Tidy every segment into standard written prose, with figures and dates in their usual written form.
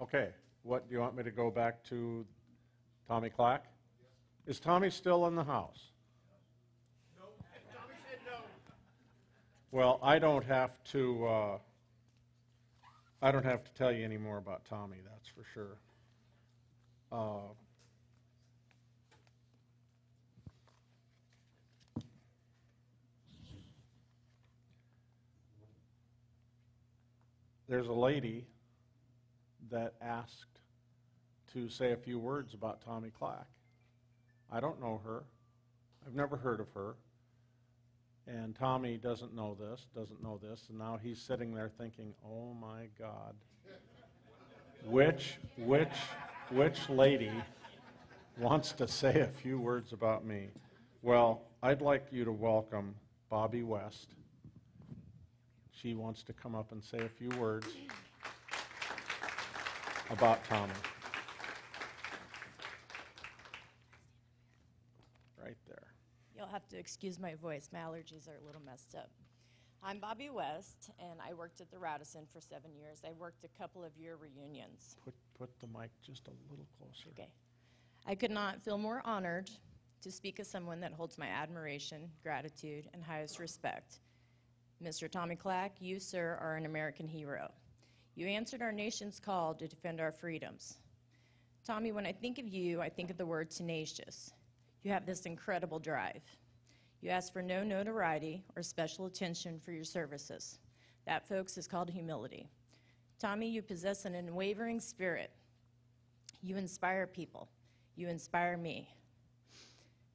Okay, what, do you want me to go back to Tommy Clack? Is Tommy still in the house? No. Tommy said no. Well, I don't have to tell you any more about Tommy, that's for sure. There's a lady that asked to say a few words about Tommy Clack. I don't know her. I've never heard of her. And Tommy doesn't know this, and now he's sitting there thinking, oh my God, which lady wants to say a few words about me? Well, I'd like you to welcome Bobby West. She wants to come up and say a few words about Tommy. Right there. You'll have to excuse my voice. My allergies are a little messed up. I'm Bobby West, and I worked at the Radisson for 7 years. I worked a couple of year reunions. Put the mic just a little closer. Okay. I could not feel more honored to speak as someone that holds my admiration, gratitude, and highest respect. Mr. Tommy Clack, you, sir, are an American hero. You answered our nation's call to defend our freedoms. Tommy, when I think of you, I think of the word tenacious. You have this incredible drive. You ask for no notoriety or special attention for your services. That, folks, is called humility. Tommy, you possess an unwavering spirit. You inspire people. You inspire me.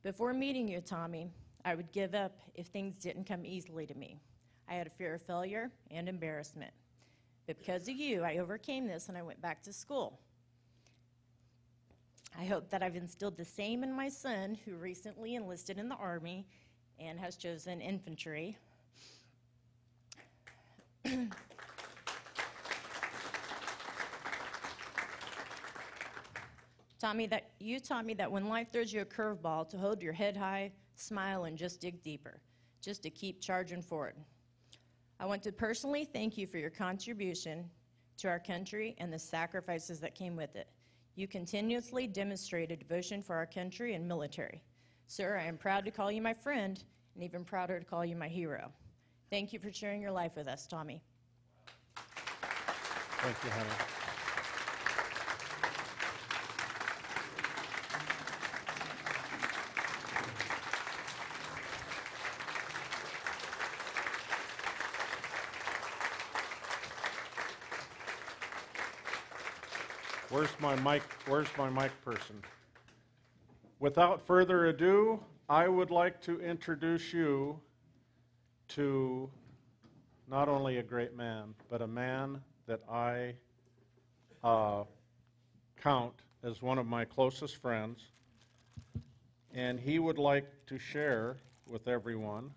Before meeting you, Tommy, I would give up if things didn't come easily to me. I had a fear of failure and embarrassment. But because of you, I overcame this and I went back to school. I hope that I've instilled the same in my son, who recently enlisted in the Army and has chosen infantry. Tommy, that you taught me that when life throws you a curveball, to hold your head high, smile, and just dig deeper, just to keep charging forward. I want to personally thank you for your contribution to our country and the sacrifices that came with it. You continuously demonstrated devotion for our country and military. Sir, I am proud to call you my friend, and even prouder to call you my hero. Thank you for sharing your life with us, Tommy. Thank you, honey. Where's my mic person? Without further ado, I would like to introduce you to not only a great man, but a man that I count as one of my closest friends. And he would like to share with everyone.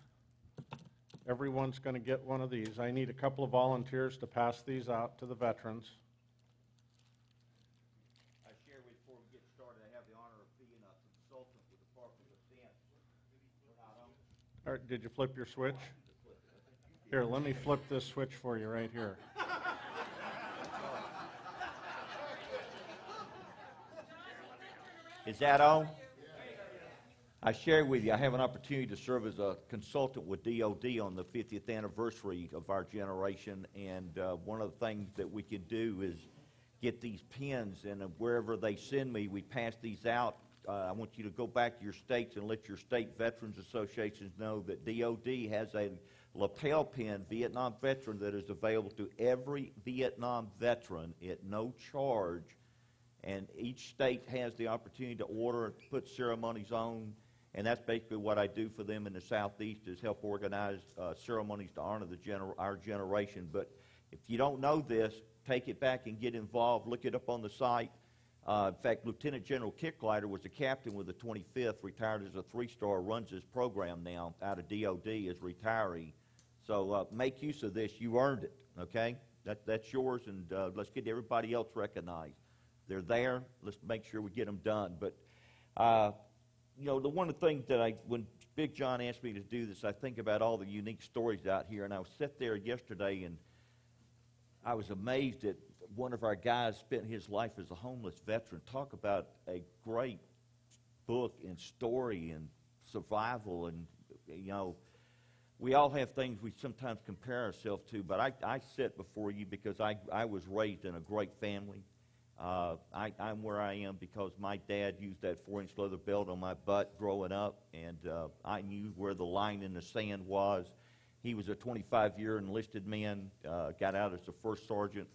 Everyone's going to get one of these. I need a couple of volunteers to pass these out to the veterans. Or did you flip your switch? Here, let me flip this switch for you right here. Is that on? I share with you, I have an opportunity to serve as a consultant with DOD on the 50th anniversary of our generation, and one of the things that we can do is get these pins, and wherever they send me, we pass these out. I want you to go back to your states and let your state veterans associations know that DOD has a lapel pin Vietnam veteran that is available to every Vietnam veteran at no charge, and each state has the opportunity to order and put ceremonies on, and that's basically what I do for them in the Southeast, is help organize ceremonies to honor our generation. But if you don't know this, take it back and get involved. Look it up on the site. In fact, Lieutenant General Kicklighter was a captain with the 25th, retired as a 3-star, runs this program now out of DOD as retiree. So make use of this. You earned it, okay? That's yours, and let's get everybody else recognized. They're there. Let's make sure we get them done. But, you know, the one of the things that when Big John asked me to do this, I think about all the unique stories out here, and I sat there yesterday, and I was amazed that one of our guys spent his life as a homeless veteran. Talk about a great book and story and survival. And, you know, we all have things we sometimes compare ourselves to, but I sit before you because I was raised in a great family. I'm where I am because my dad used that 4-inch leather belt on my butt growing up, and I knew where the line in the sand was. He was a 25-year enlisted man, got out as a first sergeant,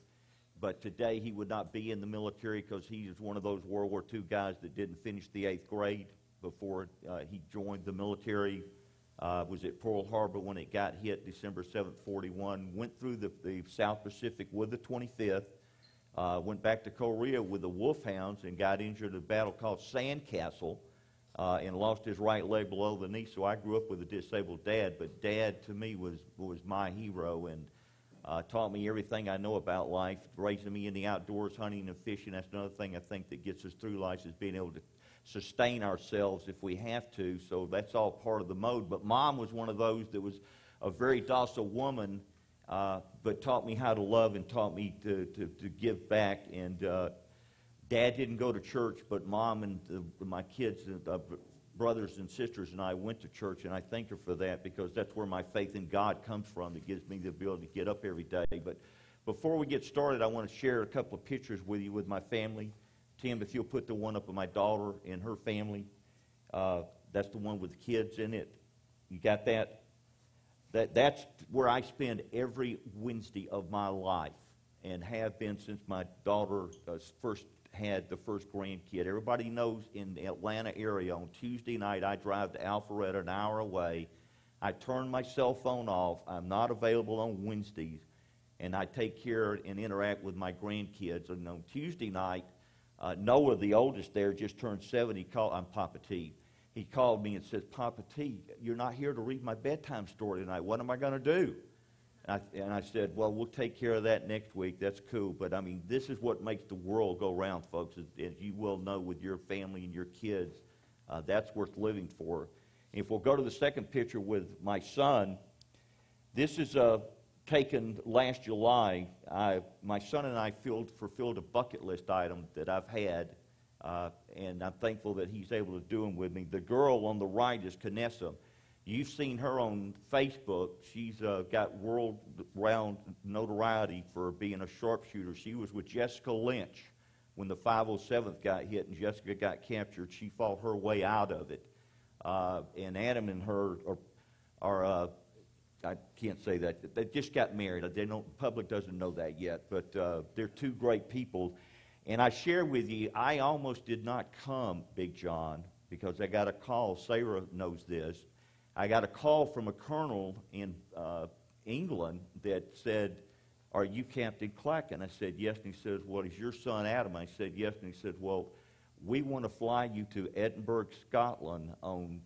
but today he would not be in the military because he was one of those World War II guys that didn't finish the 8th grade before he joined the military. Was at Pearl Harbor when it got hit, December 7th, 41. Went through the South Pacific with the 25th. Went back to Korea with the Wolfhounds and got injured in a battle called Sandcastle and lost his right leg below the knee. So I grew up with a disabled dad, but Dad to me was my hero and taught me everything I know about life, raising me in the outdoors, hunting and fishing. That's another thing I think that gets us through life is being able to sustain ourselves if we have to. So that's all part of the mode. But Mom was one of those that was a very docile woman, but taught me how to love and taught me to give back. And Dad didn't go to church, but Mom and my kids, brothers and sisters, and I went to church, and I thank her for that because that's where my faith in God comes from. It gives me the ability to get up every day. But before we get started, I want to share a couple of pictures with you with my family. Tim, if you'll put the one up of my daughter and her family, that's the one with the kids in it. You got that? That's where I spend every Wednesday of my life and have been since my daughter first had the first grandkid. Everybody knows in the Atlanta area on Tuesday night I drive to Alpharetta an hour away. I turn my cell phone off. I'm not available on Wednesdays, and I take care and interact with my grandkids. And on Tuesday night, Noah, the oldest there, just turned 7. I'm Papa T. He called me and said, Papa T, you're not here to read my bedtime story tonight. What am I going to do? And I said, well, we'll take care of that next week. That's cool. But, I mean, this is what makes the world go round, folks, as you will know with your family and your kids. That's worth living for. And if we'll go to the second picture with my son, this is taken last July. My son and I fulfilled a bucket list item that I've had, and I'm thankful that he's able to do them with me. The girl on the right is Canessa. You've seen her on Facebook. She's got world-round notoriety for being a sharpshooter. She was with Jessica Lynch when the 507th got hit and Jessica got captured. She fought her way out of it. And Adam and her are I can't say that. They just got married. The public doesn't know that yet, but they're two great people. And I share with you, I almost did not come, Big John, because I got a call. Sarah knows this. I got a call from a colonel in England that said, are you Captain Clack? And I said, yes. And he says, well, is your son Adam? I said, yes. And he said, well, we want to fly you to Edinburgh, Scotland on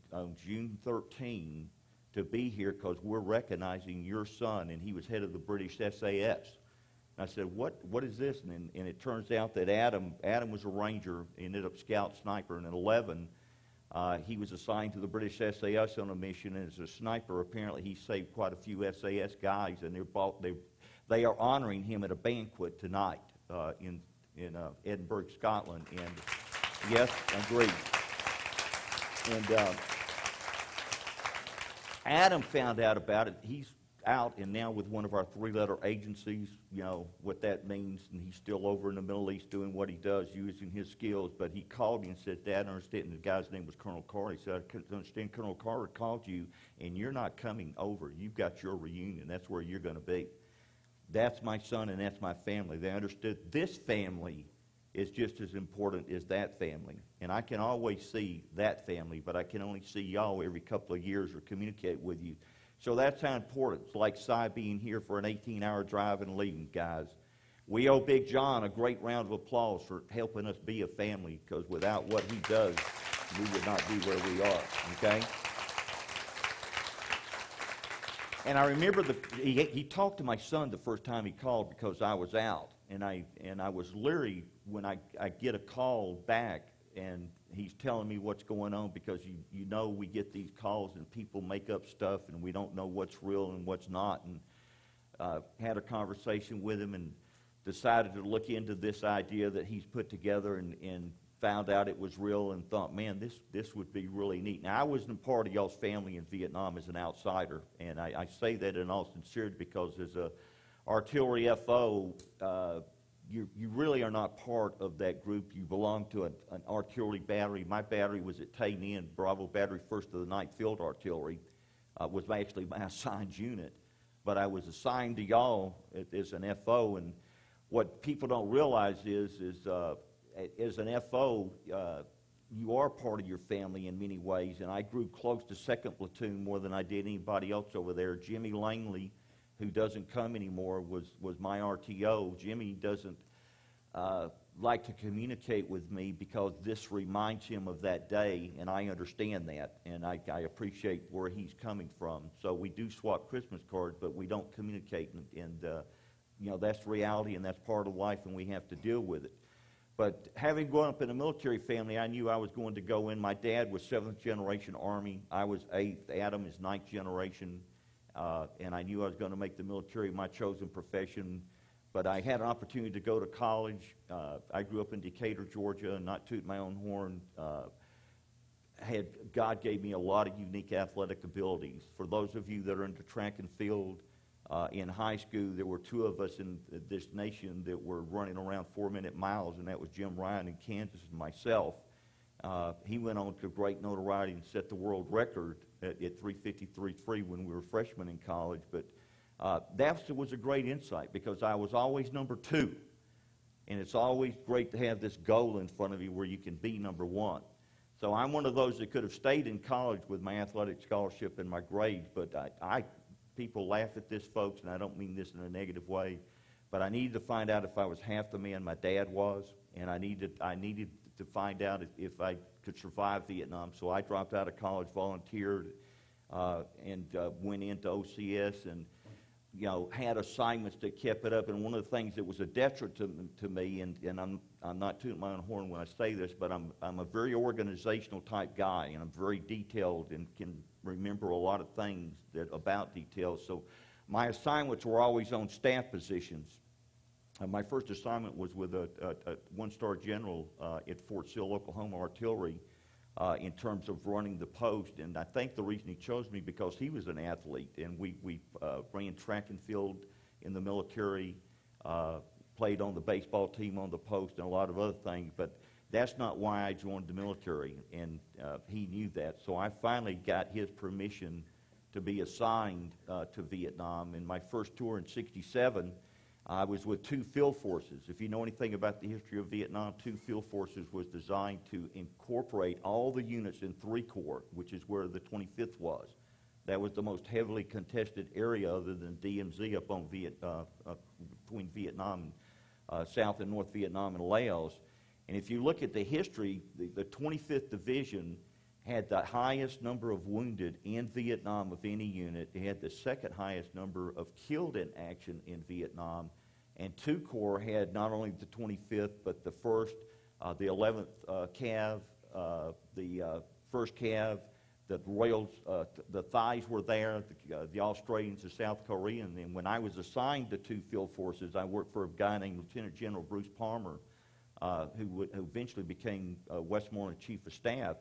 June 13 to be here because we're recognizing your son. And he was head of the British SAS. And I said, what is this? And it turns out that Adam was a ranger, ended up scout sniper. And at 11, he was assigned to the British SAS on a mission. And as a sniper, apparently he saved quite a few SAS guys. And they are honoring him at a banquet tonight in Edinburgh, Scotland. And yes, agreed. And Adam found out about it. He's out and now with one of our 3-letter agencies, you know what that means, and he's still over in the Middle East doing what he does, using his skills. But he called me and said, Dad, I understand, and the guy's name was Colonel Carter. He said, I understand Colonel Carter called you, and you're not coming over. You've got your reunion. That's where you're going to be. That's my son, and that's my family. They understood this family is just as important as that family. And I can always see that family, but I can only see y'all every couple of years or communicate with you. So that's how important. It's like Cy being here for an 18-hour drive and leaving, guys. We owe Big John a great round of applause for helping us be a family, because without what he does, we would not be where we are, okay? And I remember he talked to my son the first time he called because I was out. And I was leery when I get a call back and he's telling me what's going on, because you know we get these calls and people make up stuff and we don't know what's real and what's not. And had a conversation with him and decided to look into this idea that he's put together and found out it was real and thought, man, this would be really neat. Now, I wasn't part of y'all's family in Vietnam as an outsider, and I say that in all sincerity because as a artillery FO, you really are not part of that group. You belong to an artillery battery. My battery was at Tay Ninh, Bravo Battery, 1st of the Night Field Artillery, was actually my assigned unit. But I was assigned to y'all as an FO, and what people don't realize is as an FO, you are part of your family in many ways, and I grew close to 2nd Platoon more than I did anybody else over there. Jimmy Langley, who doesn't come anymore, was my RTO. Jimmy doesn't like to communicate with me because this reminds him of that day, and I understand that, and I appreciate where he's coming from. So we do swap Christmas cards, but we don't communicate, and you know, that's reality, and that's part of life, and we have to deal with it. But having grown up in a military family, I knew I was going to go in. My dad was 7th generation Army. I was 8th. Adam is 9th generation. And I knew I was going to make the military my chosen profession. But I had an opportunity to go to college. I grew up in Decatur, Georgia, and not toot my own horn. God gave me a lot of unique athletic abilities. For those of you that are into track and field, in high school, there were 2 of us in this nation that were running around 4-minute miles, and that was Jim Ryan in Kansas and myself. He went on to great notoriety and set the world record at 3:53.3 when we were freshmen in college. But that was a great insight because I was always number 2. And it's always great to have this goal in front of you where you can be number 1. So I'm one of those that could have stayed in college with my athletic scholarship and my grades, but people laugh at this, folks, and I don't mean this in a negative way, but I needed to find out if I was half the man my dad was, and I needed to find out if I could survive Vietnam. So I dropped out of college, volunteered, and went into OCS, and had assignments that kept it up. And one of the things that was a detriment to me, and I'm not tooting my own horn when I say this, but I'm a very organizational type guy, and I'm very detailed and can remember a lot of things about details. So my assignments were always on staff positions. My first assignment was with a 1-star general at Fort Sill, Oklahoma Artillery, in terms of running the post. And I think the reason he chose me because he was an athlete, and we ran track and field in the military, played on the baseball team on the post, and a lot of other things. But that's not why I joined the military, and he knew that. So I finally got his permission to be assigned to Vietnam. In my first tour in '67, I was with 2 field forces. If you know anything about the history of Vietnam, 2 field forces was designed to incorporate all the units in 3 Corps, which is where the 25th was. That was the most heavily contested area other than DMZ up on between Vietnam, South and North Vietnam and Laos. And if you look at the history, the 25th Division had the highest number of wounded in Vietnam of any unit. It had the 2nd highest number of killed in action in Vietnam. And 2 Corps had not only the 25th, but the 1st, the 11th Cav, the 1st Cav, the Royals, the Thais were there, the Australians, the South Koreans. And when I was assigned to 2 field forces, I worked for a guy named Lieutenant General Bruce Palmer, who eventually became Westmoreland Chief of Staff.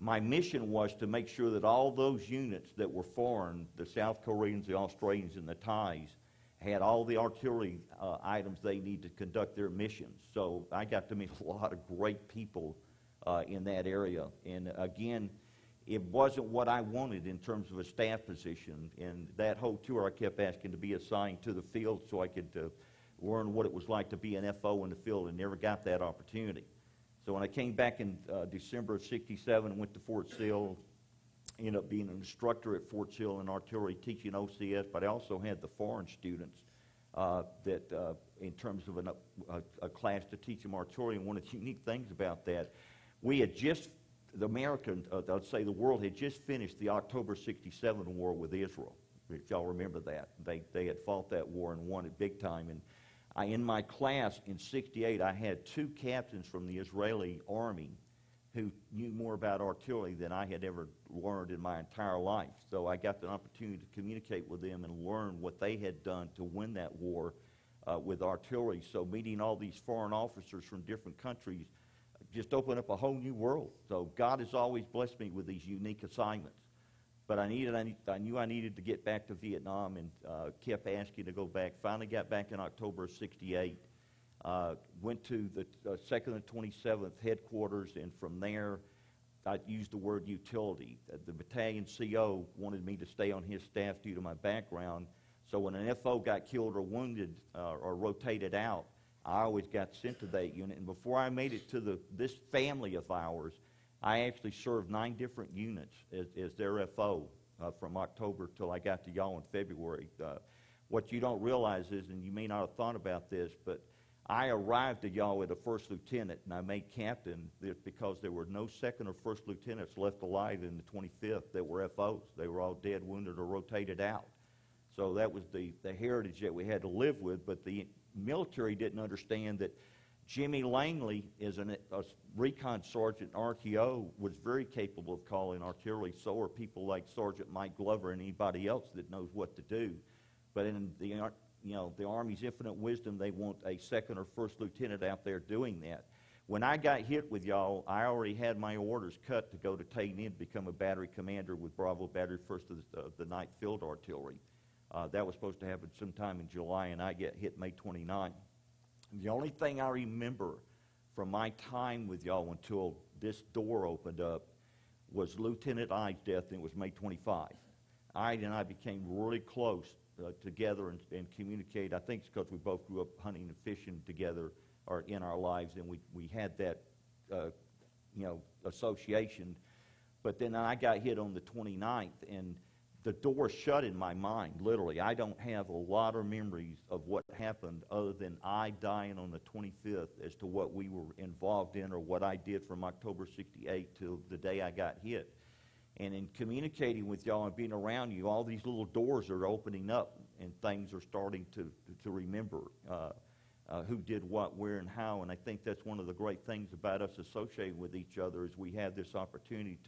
My mission was to make sure that all those units that were foreign, the South Koreans, the Australians, and the Thais, had all the artillery items they need to conduct their missions. So I got to meet a lot of great people in that area. And again, it wasn't what I wanted in terms of a staff position. And that whole tour, I kept asking to be assigned to the field so I could learn what it was like to be an FO in the field, and never got that opportunity. So when I came back in December of '67 and went to Fort Sill, ended up being an instructor at Fort Sill in artillery teaching OCS, but I also had the foreign students that in terms of a class to teach them artillery. And one of the unique things about that, we had just, the American, I'd say the world had just finished the October '67 war with Israel. If y'all remember that. They had fought that war and won it big time. And in my class in '68, I had 2 captains from the Israeli army who knew more about artillery than I had ever learned in my entire life. So I got the opportunity to communicate with them and learn what they had done to win that war with artillery. So meeting all these foreign officers from different countries just opened up a whole new world. So God has always blessed me with these unique assignments. But I knew I needed to get back to Vietnam, and kept asking to go back. Finally got back in October of '68. Went to the 2nd and 27th headquarters, and from there, I used the word utility. The battalion CO wanted me to stay on his staff due to my background. So when an FO got killed or wounded or rotated out, I always got sent to that unit. And before I made it to this family of ours, I actually served 9 different units as their FO from October till I got to y'all in February. What you don't realize is, and you may not have thought about this, but I arrived at y'all at a first lieutenant, and I made captain because there were no second or first lieutenants left alive in the 25th that were FOs. They were all dead, wounded, or rotated out. So that was the heritage that we had to live with, but the military didn't understand that Jimmy Langley, as a recon sergeant, RTO, was very capable of calling artillery. So are people like Sergeant Mike Glover and anybody else that knows what to do. But in the Army's infinite wisdom, they want a second or first lieutenant out there doing that. When I got hit with y'all, I already had my orders cut to go to Tayton to become a battery commander with Bravo Battery, 1st of the 9th Field Artillery. That was supposed to happen sometime in July, and I get hit May 29. The only thing I remember from my time with y'all until this door opened up was Lieutenant I's death, and it was May 25. Ide and I became really close together and communicate. I think it's because we both grew up hunting and fishing together or in our lives, and we had that association. But then I got hit on the 29th, and the door shut in my mind, literally. I don't have a lot of memories of what happened other than I dying on the 25th as to what we were involved in or what I did from October '68 till the day I got hit. And in communicating with y'all and being around you, all these little doors are opening up and things are starting to remember who did what, where, and how. And I think that's one of the great things about us associating with each other is we have this opportunity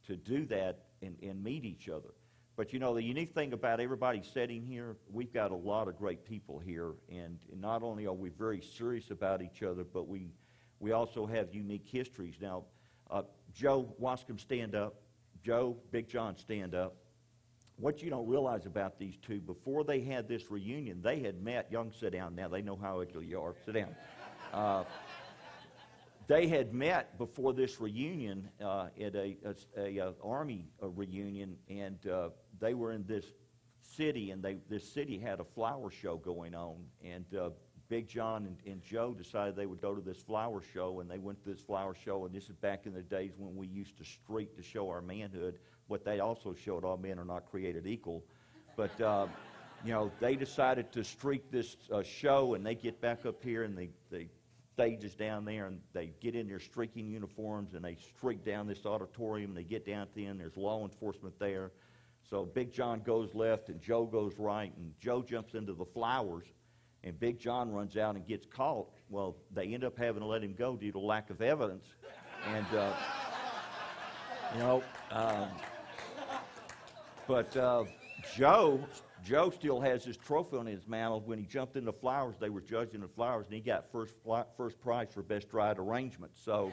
to do that and meet each other. But you know, the unique thing about everybody sitting here, we've got a lot of great people here, and not only are we very serious about each other, but we also have unique histories. Now, Joe Wascom, stand up. Joe, Big John, stand up. What you don't realize about these two, before they had this reunion, they had met. Y'all can sit down now. They know how ugly you are. Sit down. They had met before this reunion at a Army reunion, and they were in this city, and this city had a flower show going on, and Big John and Joe decided they would go to this flower show, and they went to this flower show, and this is back in the days when we used to streak to show our manhood. What they also showed, all men are not created equal. But, they decided to streak this show, and they get back up here, and they stage is down there, and they get in their streaking uniforms, and they streak down this auditorium, and they get down at the end. There's law enforcement there. So Big John goes left, and Joe goes right, and Joe jumps into the flowers, and Big John runs out and gets caught. Well, they end up having to let him go due to lack of evidence. And, Joe still has his trophy on his mantle. When he jumped in the flowers, they were judging the flowers, and he got first prize for best ride arrangement. So,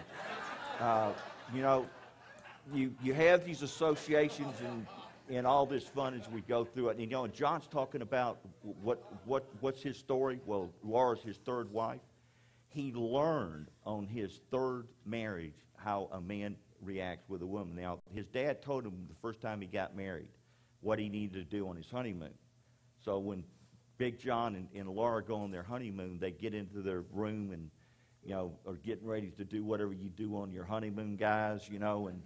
you have these associations and all this fun as we go through it. And John's talking about what's his story. Well, Laura's his third wife. He learned on his third marriage how a man reacts with a woman. Now, his dad told him the first time he got married what he needed to do on his honeymoon. So when Big John and Laura go on their honeymoon, they get into their room and, are getting ready to do whatever you do on your honeymoon, guys, and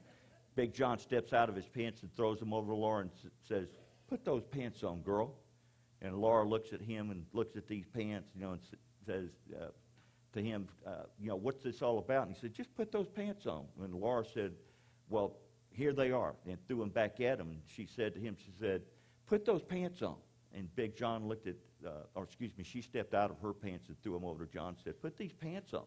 Big John steps out of his pants and throws them over to Laura and says, "Put those pants on, girl." And Laura looks at him and looks at these pants, and says to him, "What's this all about?" And he said, "Just put those pants on." And Laura said, "Well, here they are," and threw them back at him. And she said to him, "Put those pants on." And Big John she stepped out of her pants and threw them over to John and said, "Put these pants on."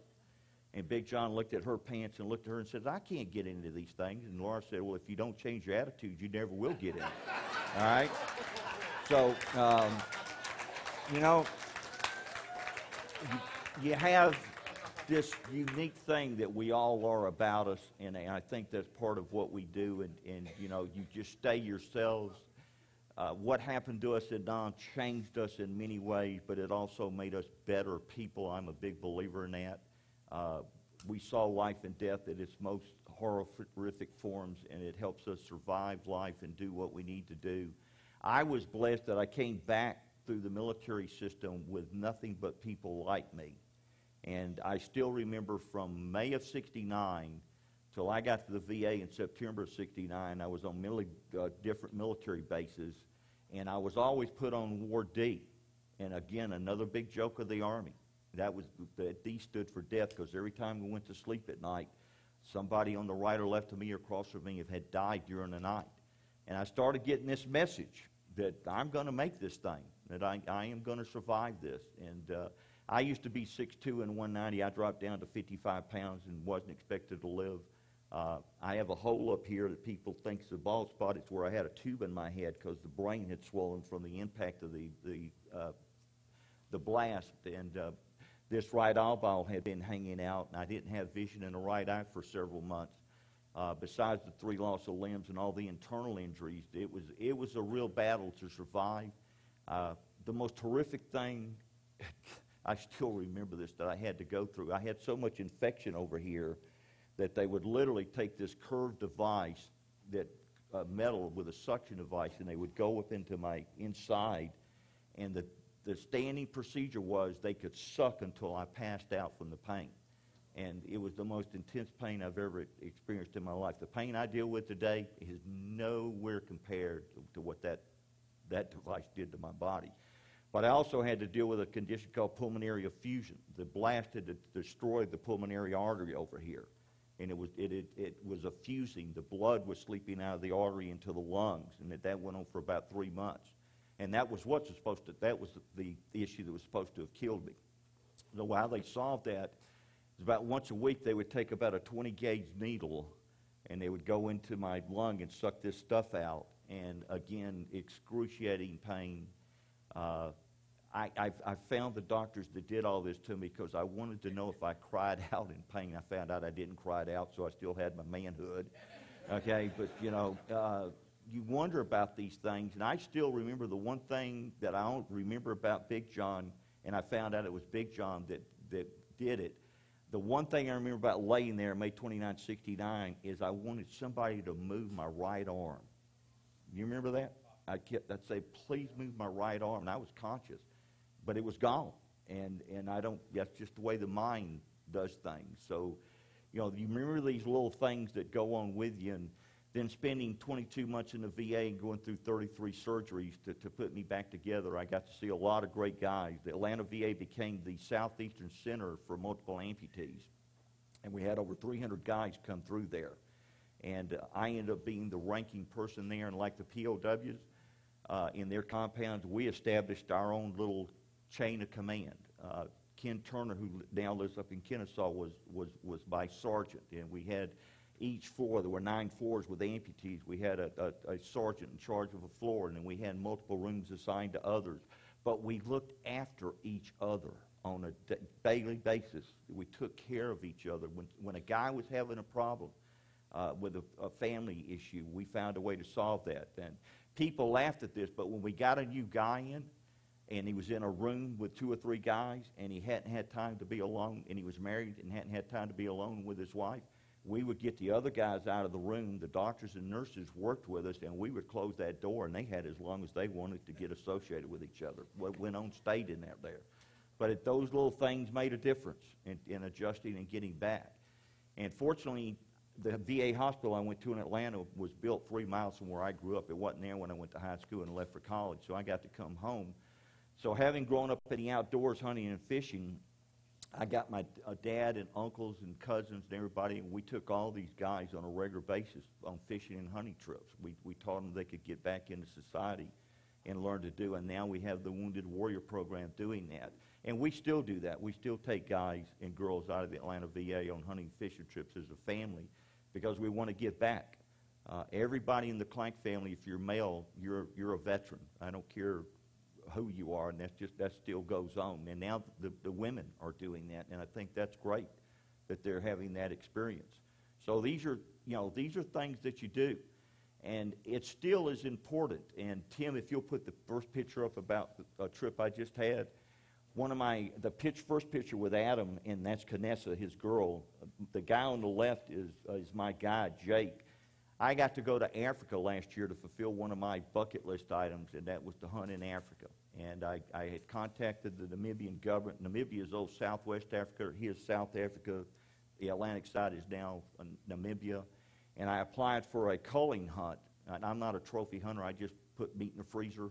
And Big John looked at her pants and looked at her and said, I can't get into these things. And Laura said, well, if you don't change your attitude, you never will get in. All right? So, you know, you have this unique thing that we all are about us, and I think that's part of what we do, and you know, you just stay yourselves. What happened to us at Don changed us in many ways, but it also made us better people. I'm a big believer in that. We saw life and death at its most horrific forms, and it helps us survive life and do what we need to do. I was blessed that I came back through the military system with nothing but people like me. And I still remember from May of '69 till I got to the VA in September of '69, I was on different military bases, and I was always put on Ward D. And again, another big joke of the Army. That was, the D stood for death, because every time we went to sleep at night, somebody on the right or left of me or across from me had died during the night. And I started getting this message that I'm going to make this thing, that I am going to survive this. And I used to be 6'2" and 190. I dropped down to 55 pounds and wasn't expected to live. I have a hole up here that people think is a bald spot. It's where I had a tube in my head because the brain had swollen from the impact of the blast. And this right eyeball had been hanging out, and I didn't have vision in the right eye for several months. Besides the 3 loss of limbs and all the internal injuries, it was a real battle to survive. The most horrific thing, I still remember this, that I had to go through. I had so much infection over here that they would literally take this curved device, that metal with a suction device, and they would go up into my inside, and the standing procedure was they could suck until I passed out from the pain. And it was the most intense pain I've ever experienced in my life. The pain I deal with today is nowhere compared to what that device did to my body. But I also had to deal with a condition called pulmonary effusion. The blast had destroyed the pulmonary artery over here, and it was effusing. The blood was sleeping out of the artery into the lungs, and that went on for about 3 months. And that was that was the issue that was supposed to have killed me. So how they solved that is about once a week they would take about a 20-gauge needle, and they would go into my lung and suck this stuff out. And again, excruciating pain. I found the doctors that did all this to me because I wanted to know if I cried out in pain. I found out I didn't cry out, so I still had my manhood. Okay, but you know, you wonder about these things, and I still remember the one thing that I don't remember about Big John, and I found out it was Big John that did it. The one thing I remember about laying there May 29, '69 is I wanted somebody to move my right arm. You remember that? I'd say, please move my right arm, and I was conscious, but it was gone. And that's just the way the mind does things. So, you know, you remember these little things that go on with you, and then spending 22 months in the VA and going through 33 surgeries to put me back together. I got to see a lot of great guys. The Atlanta VA became the southeastern center for multiple amputees, and we had over 300 guys come through there. And I ended up being the ranking person there, and like the POWs, in their compounds, we established our own little chain of command. Ken Turner, who now lives up in Kennesaw, was my sergeant, and we had each floor. There were 9 floors with amputees. We had a sergeant in charge of a floor, and then we had multiple rooms assigned to others. But we looked after each other on a daily basis. We took care of each other. When a guy was having a problem with a family issue, we found a way to solve that. And people laughed at this, but when we got a new guy in, and he was in a room with 2 or 3 guys, and he hadn't had time to be alone, and he was married and hadn't had time to be alone with his wife, we would get the other guys out of the room. The doctors and nurses worked with us, and we would close that door, and they had as long as they wanted to get associated with each other. What went on stayed in there. But those little things made a difference in adjusting and getting back. And fortunately, the VA hospital I went to in Atlanta was built 3 miles from where I grew up. It wasn't there when I went to high school and left for college, so I got to come home. So having grown up in the outdoors hunting and fishing, I got my dad and uncles and cousins and everybody, and we took all these guys on a regular basis on fishing and hunting trips. We taught them they could get back into society and learn to do. And now we have the Wounded Warrior program doing that. And we still do that. We still take guys and girls out of the Atlanta VA on hunting and fishing trips as a family because we want to give back. Everybody in the Clack family, if you're male, you're a veteran. I don't care who you are, and that still goes on. And now the women are doing that, and I think that's great that they're having that experience. So these are things that you do, and it still is important. And Tim, if you'll put the first picture up about a trip I just had. First picture with Adam, and that's Canessa, his girl. The guy on the left is my guy, Jake. I got to go to Africa last year to fulfill one of my bucket list items, and that was to hunt in Africa. And I had contacted the Namibian government. Namibia is old Southwest Africa. Here's South Africa. The Atlantic side is now Namibia. And I applied for a culling hunt. And I'm not a trophy hunter. I just put meat in the freezer.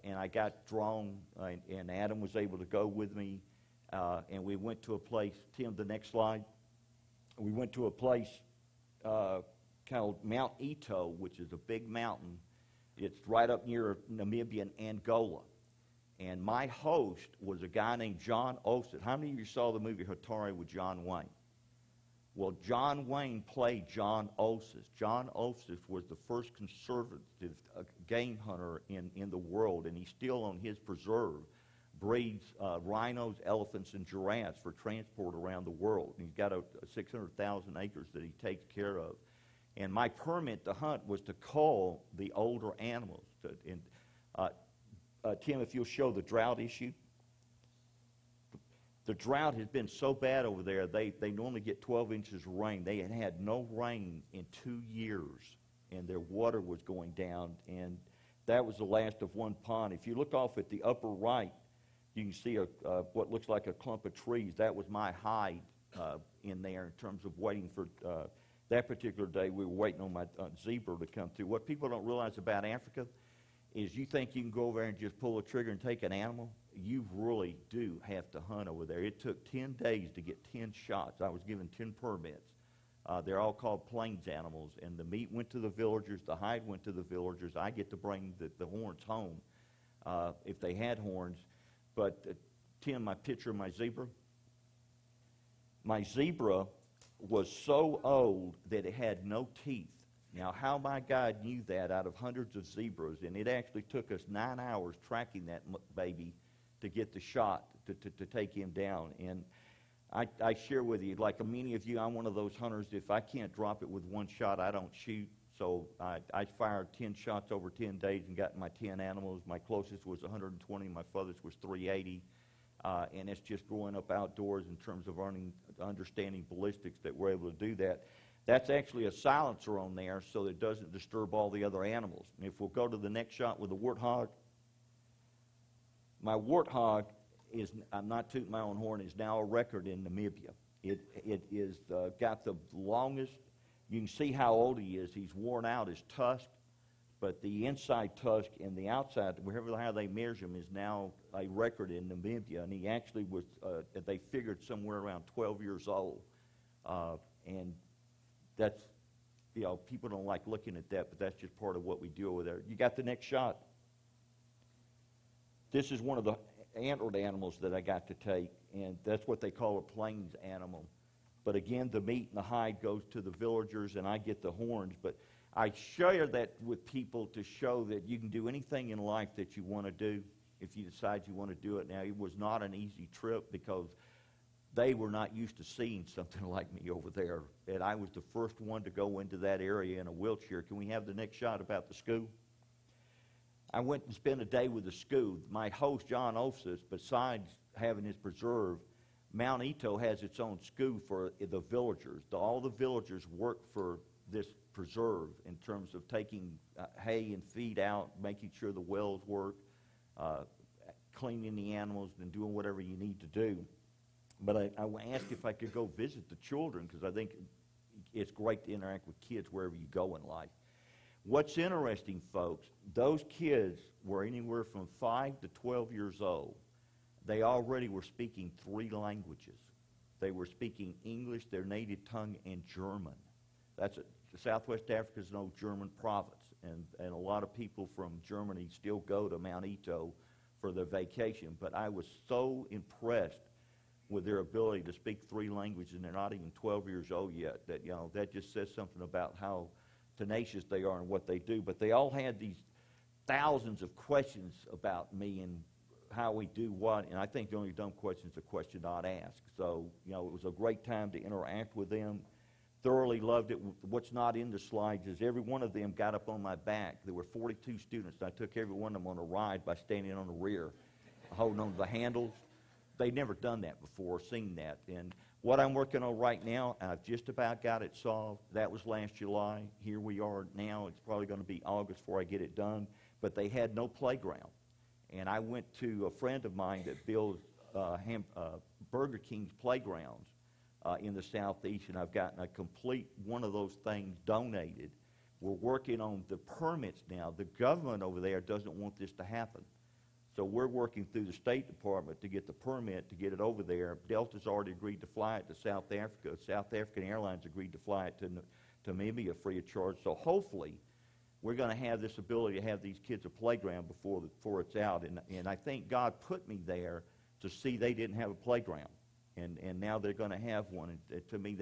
And I got drawn, and Adam was able to go with me. And we went to a place, Tim, the next slide. We went to a place called Mount Ito, which is a big mountain. It's right up near Namibia and Angola. And my host was a guy named John Oseth. How many of you saw the movie Hatari with John Wayne? Well, John Wayne played John Oseth. John Oseth was the first conservative game hunter in the world, and he's still on his preserve. Breeds rhinos, elephants, and giraffes for transport around the world. And he's got 600,000 acres that he takes care of. And my permit to hunt was to cull the older animals. Tim, if you'll show the drought issue. The drought has been so bad over there, they normally get 12 inches of rain. They had had no rain in 2 years, and their water was going down, and that was the last of one pond. If you look off at the upper right, you can see what looks like a clump of trees. That was my hide in there in terms of waiting for that particular day. We were waiting on my zebra to come through. What people don't realize about Africa is you think you can go over there and just pull a trigger and take an animal. You really do have to hunt over there. It took 10 days to get 10 shots. I was given 10 permits. They're all called plains animals, and the meat went to the villagers, the hide went to the villagers. I get to bring the horns home if they had horns. But Tim, my picture of my zebra was so old that it had no teeth. Now, how my God knew that out of hundreds of zebras, and it actually took us 9 hours tracking that baby to get the shot to take him down. And I share with you, like many of you, I'm one of those hunters. If I can't drop it with one shot, I don't shoot. So I fired 10 shots over 10 days and got my 10 animals. My closest was 120. My furthest was 380. And it's just growing up outdoors in terms of understanding ballistics that we're able to do that. That's actually a silencer on there so that it doesn't disturb all the other animals. And if we'll go to the next shot with the warthog, my warthog is, I'm not tooting my own horn, is now a record in Namibia. It is got the longest, you can see how old he is. He's worn out his tusk, but the inside tusk and the outside, wherever how they measure him, is now a record in Namibia. And he actually was, they figured somewhere around 12 years old. And that's, people don't like looking at that, but that's just part of what we do over there. You got the next shot. This is one of the antlered animals that I got to take, and that's what they call a plains animal. But again, the meat and the hide goes to the villagers, and I get the horns. But I share that with people to show that you can do anything in life that you want to do if you decide you want to do it. Now, it was not an easy trip because they were not used to seeing something like me over there. And I was the first one to go into that area in a wheelchair. Can we have the next shot about the school? I went and spent a day with the school. My host, John Oseth, besides having his preserve, Mount Ito has its own school for the villagers. All the villagers work for this preserve in terms of taking hay and feed out, making sure the wells work, cleaning the animals, and doing whatever you need to do. But I asked if I could go visit the children because I think it's great to interact with kids wherever you go in life. What's interesting, folks, those kids were anywhere from 5 to 12 years old. They already were speaking 3 languages. They were speaking English, their native tongue, and German. Southwest Africa is an old German province. and a lot of people from Germany still go to Mount Ito for their vacation. But I was so impressed with their ability to speak 3 languages, and they're not even 12 years old yet. That, you know, that just says something about how tenacious they are and what they do. But they all had these thousands of questions about me and how we do what, and I think the only dumb question is a question not asked. So, you know, it was a great time to interact with them. Thoroughly loved it. What's not in the slides is every one of them got up on my back. There were 42 students. I took every one of them on a ride by standing on the rear, holding on to the handles. They'd never done that before, seen that. And what I'm working on right now, I've just about got it solved. That was last July. Here we are now. It's probably going to be August before I get it done. But they had no playground. And I went to a friend of mine that builds Burger King's playgrounds in the Southeast, and I've gotten a complete one of those things donated. We're working on the permits now. The government over there doesn't want this to happen. So we're working through the State Department to get the permit to get it over there. Delta's already agreed to fly it to South Africa. South African Airlines agreed to fly it to Namibia free of charge. So hopefully we're going to have this ability to have these kids a playground before it's out. And I think God put me there to see they didn't have a playground. And now they're going to have one. And to me,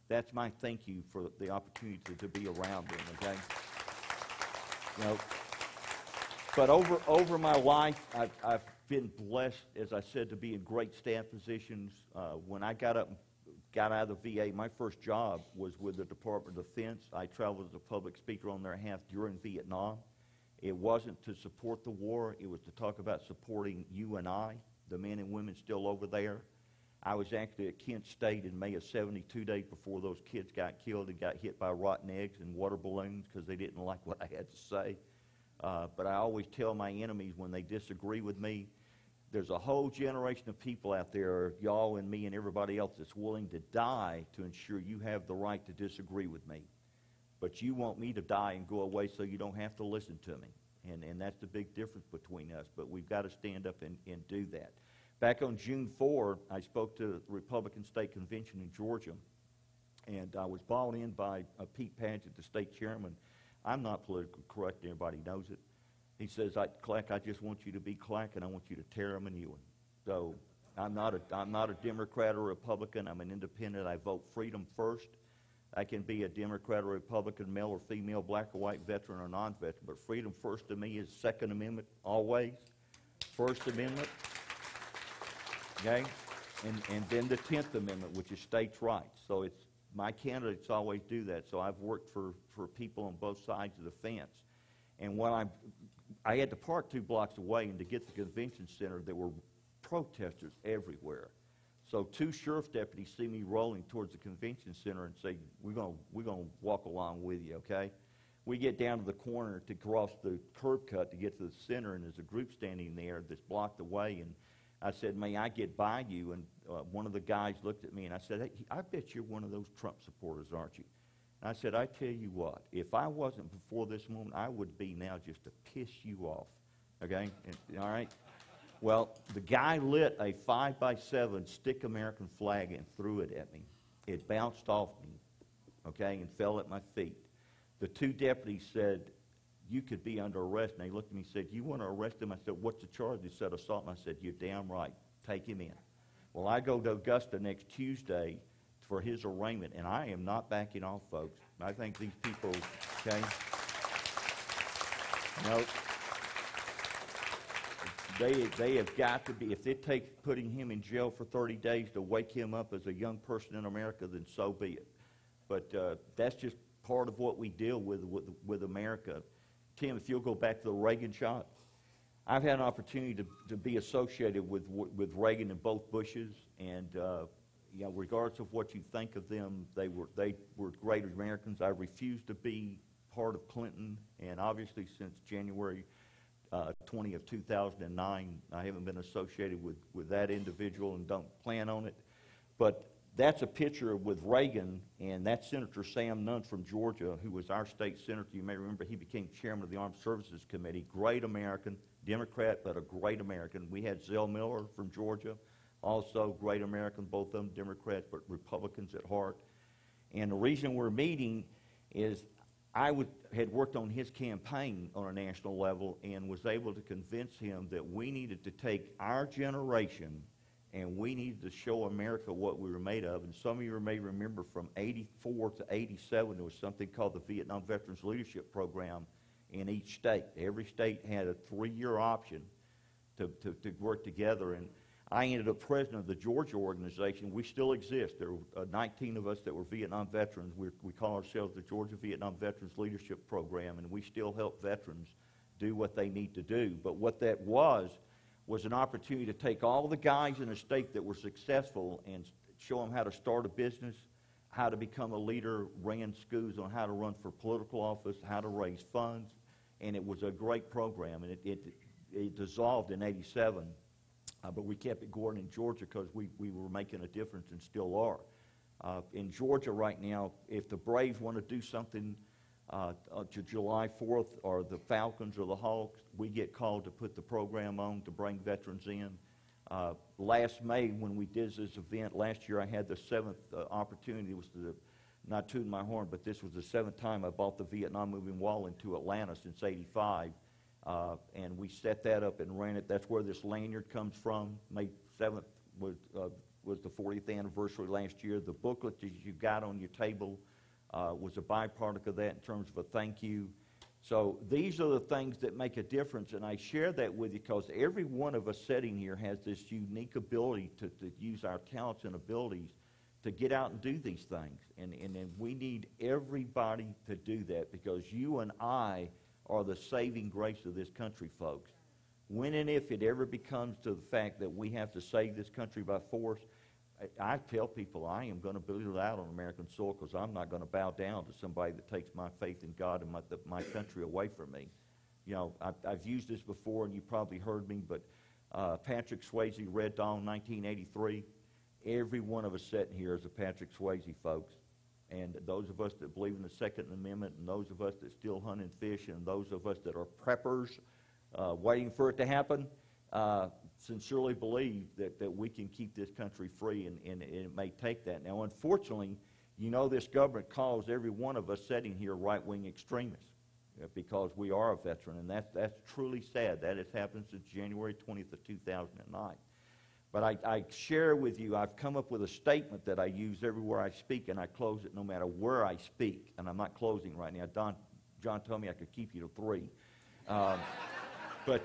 that's my thank you for the opportunity to be around them, okay? You know, but over my life, I've been blessed, as I said, to be in great staff positions. When I got out of the VA, my first job was with the Department of Defense. I traveled as a public speaker on their behalf during Vietnam. It wasn't to support the war. It was to talk about supporting you and I, the men and women still over there. I was actually at Kent State in May of '72, days before those kids got killed and got hit by rotten eggs and water balloons because they didn't like what I had to say. But I always tell my enemies when they disagree with me, there's a whole generation of people out there, y'all and me and everybody else, that's willing to die to ensure you have the right to disagree with me. But you want me to die and go away so you don't have to listen to me. And that's the big difference between us. But we've got to stand up and do that. Back on June 4, I spoke to the Republican State Convention in Georgia, and I was brought in by Pete Padgett, the state chairman. I'm not politically correct, everybody knows it. He says, Clack, I just want you to be Clack, and I want you to tear them a new one. So I'm not a Democrat or Republican. I'm an independent. I vote freedom first. I can be a Democrat or Republican, male or female, black or white, veteran or non-veteran, but freedom first to me is Second Amendment always, First Amendment, okay, and then the 10th Amendment, which is states' rights. So it's my candidates always do that. So I've worked for people on both sides of the fence. And when I had to park 2 blocks away, and to get to the convention center, there were protesters everywhere. So 2 sheriff's deputies see me rolling towards the convention center and say, we're gonna walk along with you, okay? We get down to the corner to cross the curb cut to get to the center, and there's a group standing there that's blocked away. And I said, may I get by you? And one of the guys looked at me, and I said, hey, I bet you're one of those Trump supporters, aren't you? And I said, I tell you what, if I wasn't before this moment, I would be now just to piss you off, okay? And, all right? Well, the guy lit a 5x7 stick American flag and threw it at me. It bounced off me, okay, and fell at my feet. The 2 deputies said, you could be under arrest. And they looked at me and said, you want to arrest him? I said, what's the charge? They said, assault. And I said, you're damn right. Take him in. Well, I go to Augusta next Tuesday for his arraignment, and I am not backing off, folks. I think these people, okay, no, they have got to be, if it takes putting him in jail for 30 days to wake him up as a young person in America, then so be it. But that's just part of what we deal with America. Tim, if you'll go back to the Reagan shot, I've had an opportunity to be associated with Reagan and both Bushes, and you know, regardless of what you think of them, they were great Americans. I refuse to be part of Clinton, and obviously since January 20 of 2009, I haven't been associated with that individual and don't plan on it. But that's a picture with Reagan, and that's Senator Sam Nunn from Georgia, who was our state senator. You may remember he became chairman of the Armed Services Committee. Great American, Democrat, but a great American. We had Zell Miller from Georgia, also great American, both of them Democrats, but Republicans at heart. And the reason we're meeting is had worked on his campaign on a national level and was able to convince him that we needed to take our generation and we needed to show America what we were made of. And some of you may remember from 84 to 87, there was something called the Vietnam Veterans Leadership Program in each state. Every state had a 3-year option to work together. And I ended up president of the Georgia organization. We still exist. There were 19 of us that were Vietnam veterans. We call ourselves the Georgia Vietnam Veterans Leadership Program, and we still help veterans do what they need to do. But what that was an opportunity to take all the guys in a state that were successful and show them how to start a business, how to become a leader, ran schools on how to run for political office, how to raise funds, and it was a great program. And it dissolved in 87. But we kept it going in Georgia because we were making a difference and still are. In Georgia right now, if the Braves want to do something to July 4th, or the Falcons or the Hawks, we get called to put the program on to bring veterans in. Last May, when we did this event, last year I had the 7th opportunity. It was not tooting my horn, but this was the 7th time I bought the Vietnam Moving Wall into Atlanta since '85. And we set that up and ran it. That's where this lanyard comes from. May 7th was the 40th anniversary last year. The booklet that you got on your table was a byproduct of that in terms of a thank you. So these are the things that make a difference, and I share that with you because every one of us sitting here has this unique ability to use our talents and abilities to get out and do these things. And we need everybody to do that, because you and I are the saving grace of this country, folks. When and if it ever becomes to the fact that we have to save this country by force, I tell people I am going to build it out on American soil, because I'm not going to bow down to somebody that takes my faith in God and my country away from me. You know, I've used this before, and you probably heard me, but Patrick Swayze, Red Dawn, 1983. Every one of us sitting here is a Patrick Swayze, folks. And those of us that believe in the Second Amendment, and those of us that still hunt and fish, and those of us that are preppers waiting for it to happen, sincerely believe that we can keep this country free, and it may take that. Now, unfortunately, you know, this government calls every one of us sitting here right-wing extremists because we are a veteran, and that's truly sad. That has happened since January 20th of 2009. But I share with you, I've come up with a statement that I use everywhere I speak, and I close it no matter where I speak. And I'm not closing right now. John told me I could keep you to 3. But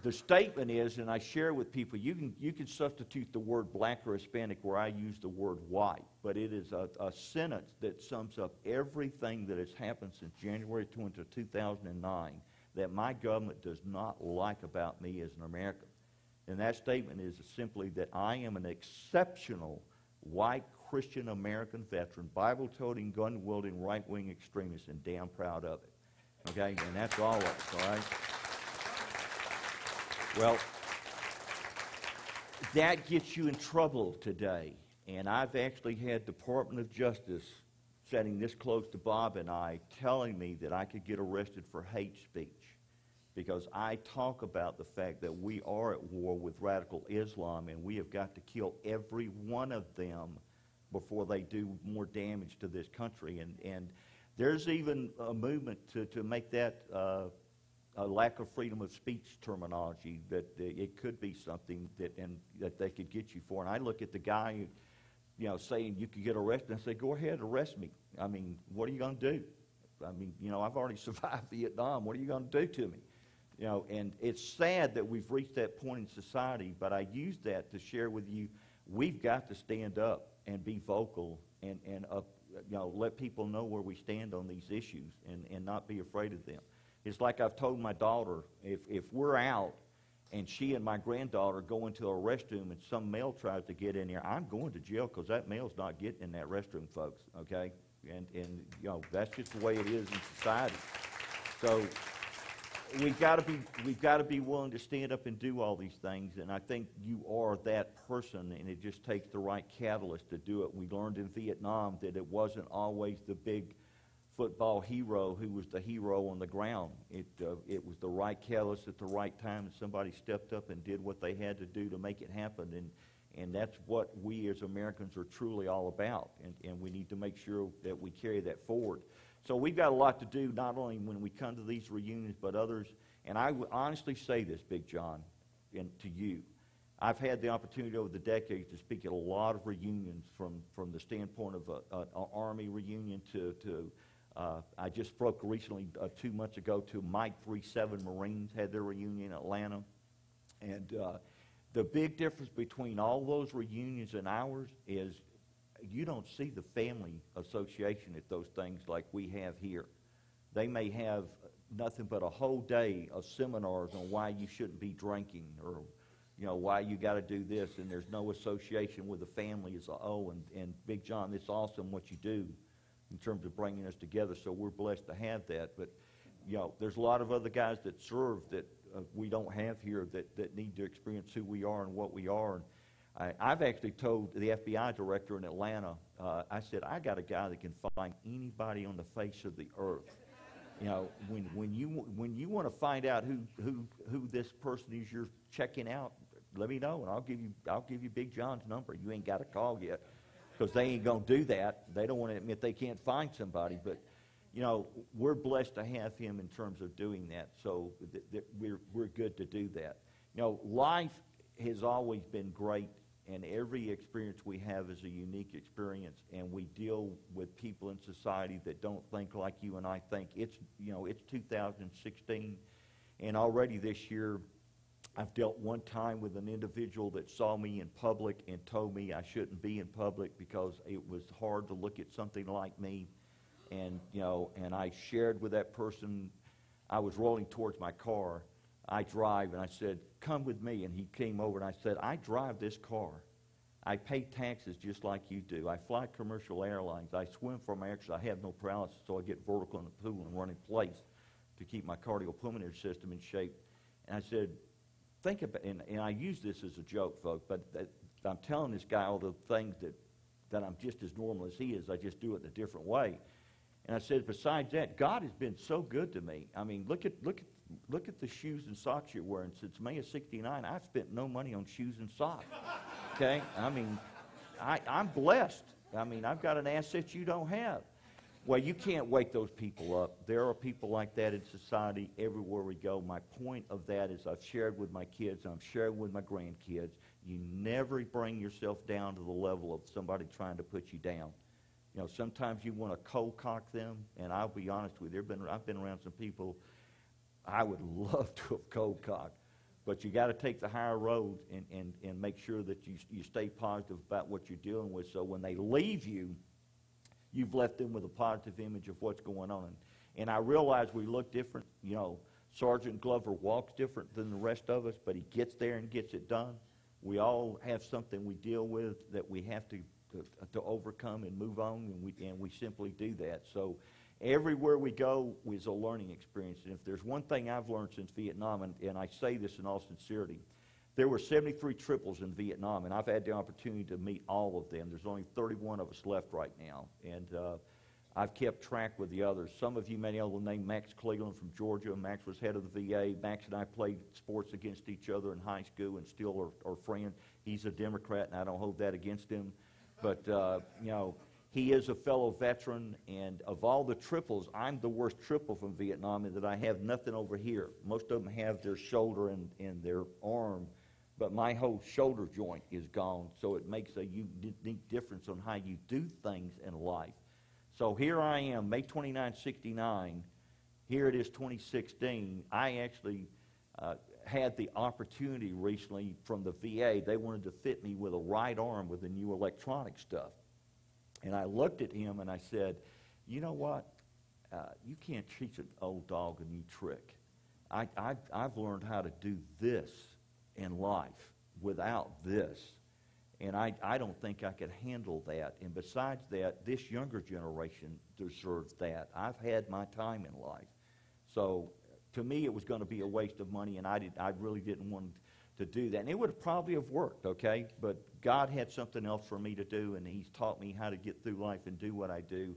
the statement is, and I share with people, you can substitute the word black or Hispanic where I use the word white, but it is a sentence that sums up everything that has happened since January 20th of 2009 that my government does not like about me as an American. And that statement is simply that I am an exceptional white Christian American veteran, Bible-toting, gun-wielding, right-wing extremist, and damn proud of it. Okay? And that's all of us, all right? Well, that gets you in trouble today. And I've actually had Department of Justice sitting this close to Bob and I telling me that I could get arrested for hate speech, because I talk about the fact that we are at war with radical Islam, and we have got to kill every one of them before they do more damage to this country. And there's even a movement to make that a lack of freedom of speech terminology, that it could be something that they could get you for. And I look at the guy, you know, saying you could get arrested, and I say, go ahead, arrest me. I mean, what are you going to do? I mean, you know, I've already survived Vietnam. What are you going to do to me? You know, and it's sad that we've reached that point in society, but I use that to share with you, we've got to stand up and be vocal and you know, let people know where we stand on these issues, and not be afraid of them. It's like I've told my daughter, if we're out and she and my granddaughter go into a restroom and some male tries to get in there, I'm going to jail, because that male's not getting in that restroom, folks, okay? And you know, that's just the way it is in society. So we've got to be willing to stand up and do all these things, and I think you are that person, and it just takes the right catalyst to do it. We learned in Vietnam that it wasn't always the big football hero who was the hero on the ground. It was the right catalyst at the right time, and somebody stepped up and did what they had to do to make it happen, and that's what we as Americans are truly all about, and we need to make sure that we carry that forward. So we've got a lot to do, not only when we come to these reunions, but others. And I would honestly say this, Big John, and to you. I've had the opportunity over the decades to speak at a lot of reunions from the standpoint of an Army reunion to I just spoke recently 2 months ago to Mike 37 Marines had their reunion in Atlanta. And the big difference between all those reunions and ours is you don't see the family association at those things like we have here. They may have nothing but a whole day of seminars on why you shouldn't be drinking or why you got to do this, and there's no association with the family as a whole. And Big John, it's awesome what you do in terms of bringing us together, so we're blessed to have that. But, there's a lot of other guys that serve that we don't have here that need to experience who we are and what we are. And I've actually told the FBI director in Atlanta, I said, I got a guy that can find anybody on the face of the earth. When you want to find out who this person is you're checking out, let me know, and I'll give you Big John's number. You ain't got a call yet, because they ain't gonna do that. They don't want to admit they can't find somebody. But we're blessed to have him in terms of doing that. So we're good to do that. Life has always been great, and every experience we have is a unique experience. And we deal with people in society that don't think like you and I think. It's 2016, and already this year, I've dealt one time with an individual that saw me in public and told me I shouldn't be in public because it was hard to look at something like me. And, and I shared with that person, I was rolling towards my car. I drive, and I said, come with me. And he came over, and I said, I drive this car. I pay taxes just like you do. I fly commercial airlines. I swim for my exercise. I have no paralysis, so I get vertical in the pool and run in place to keep my cardiopulmonary system in shape. And I said, think about, and I use this as a joke, folks, but I'm telling this guy all the things that I'm just as normal as he is. I just do it in a different way. And I said, besides that, God has been so good to me. I mean, look at the shoes and socks you're wearing. Since May of '69, I've spent no money on shoes and socks. Okay? I mean, I'm blessed. I mean, I've got an asset you don't have. Well, you can't wake those people up. There are people like that in society everywhere we go. My point of that is I've shared with my kids, and I'm sharing with my grandkids, you never bring yourself down to the level of somebody trying to put you down. Sometimes you want to cold cock them, and I'll be honest with you, I've been around some people I would love to have cold cocked, but you got to take the higher road and make sure that you stay positive about what you're dealing with, so when they leave you, you've left them with a positive image of what's going on. And I realize we look different. Sergeant Glover walks different than the rest of us, but he gets there and gets it done. We all have something we deal with that we have to overcome and move on, and we simply do that. So everywhere we go is a learning experience. And if there's one thing I've learned since Vietnam, and I say this in all sincerity, there were 73 triples in Vietnam, and I've had the opportunity to meet all of them. There's only 31 of us left right now, and I've kept track with the others. Some of you may know the name Max Cleveland from Georgia. Max was head of the VA. Max and I played sports against each other in high school and still are friends. He's a Democrat, and I don't hold that against him. But, he is a fellow veteran, and of all the triples, I'm the worst triple from Vietnam in that I have nothing over here. Most of them have their shoulder and their arm, but my whole shoulder joint is gone, so it makes a unique difference on how you do things in life. So here I am, May 29, '69. Here it is, 2016. I actually had the opportunity recently from the VA. They wanted to fit me with a right arm with the new electronic stuff. And I looked at him and I said, you know what? You can't teach an old dog a new trick. I've learned how to do this in life without this. And I don't think I could handle that. And besides that, this younger generation deserves that. I've had my time in life. So to me, it was going to be a waste of money, and I really didn't want to do that. And it would probably have worked, okay? But God had something else for me to do, and He's taught me how to get through life and do what I do.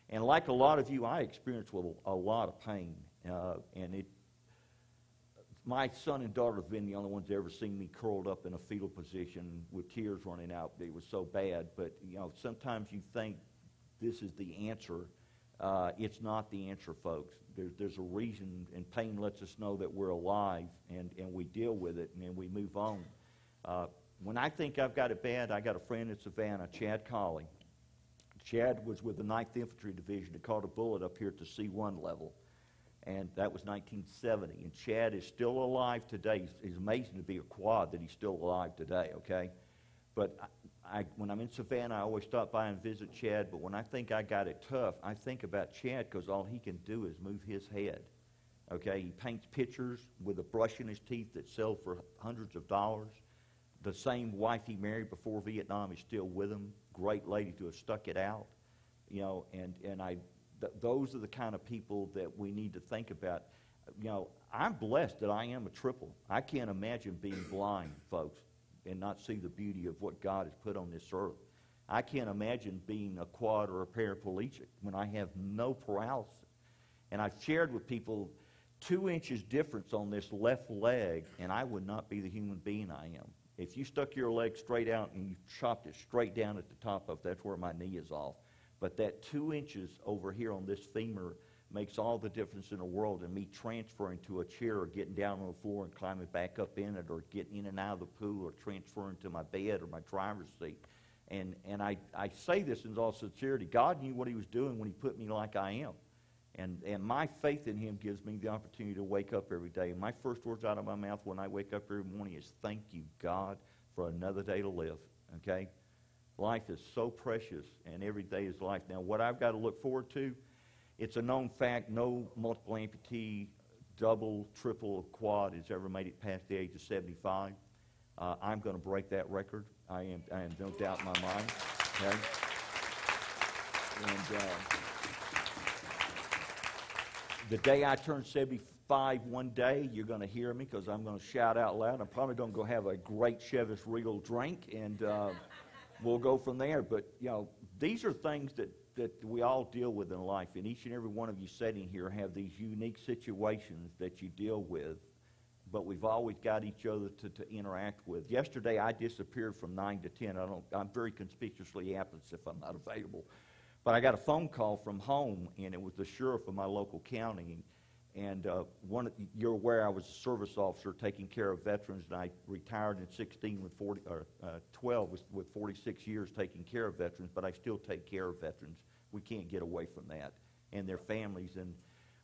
And like a lot of you, I experienced with a lot of pain. My son and daughter have been the only ones that ever seen me curled up in a fetal position with tears running out. It was so bad. But, sometimes you think this is the answer. it's not the answer, folks. There's a reason, and pain lets us know that we're alive, and we deal with it, and we move on. When I think I've got it bad, I got a friend in Savannah, Chad Colley. Chad was with the 9th Infantry Division that caught a bullet up here at the C1 level, and that was 1970. And Chad is still alive today. It's amazing to be a quad that he's still alive today, okay? But when I'm in Savannah, I always stop by and visit Chad, but when I think I got it tough, I think about Chad because all he can do is move his head, okay? He paints pictures with a brush in his teeth that sell for hundreds of dollars. The same wife he married before Vietnam is still with him. Great lady to have stuck it out, you know, and those are the kind of people that we need to think about. You know, I'm blessed that I am a triple. I can't imagine being blind, folks, and not see the beauty of what God has put on this earth. I can't imagine being a quad or a paraplegic when I have no paralysis. And I've shared with people 2 inches difference on this left leg, and I would not be the human being I am. If you stuck your leg straight out and you chopped it straight down at the top of, that's where my knee is off. But that 2 inches over here on this femur makes all the difference in the world in me transferring to a chair or getting down on the floor and climbing back up in it or getting in and out of the pool or transferring to my bed or my driver's seat. And I say this in all sincerity. God knew what he was doing when he put me like I am. And my faith in him gives me the opportunity to wake up every day. And my first words out of my mouth when I wake up every morning is, thank you, God, for another day to live, okay? Life is so precious, and every day is life. Now, what I've got to look forward to, it's a known fact, no multiple amputee, double, triple, quad has ever made it past the age of 75. I'm going to break that record. I am no doubt in my mind, okay? And the day I turn 75 one day, you're going to hear me because I'm going to shout out loud. I'm probably going to go have a great Chivas Regal drink, and we'll go from there. But, you know, these are things that we all deal with in life, and each and every one of you sitting here have these unique situations that you deal with, but we've always got each other to interact with. Yesterday, I disappeared from 9 to 10. I'm very conspicuously absent if I'm not available. But I got a phone call from home, and it was the sheriff of my local county. And you're aware I was a service officer taking care of veterans, and I retired in 12 with 46 years taking care of veterans, but I still take care of veterans. We can't get away from that and their families. And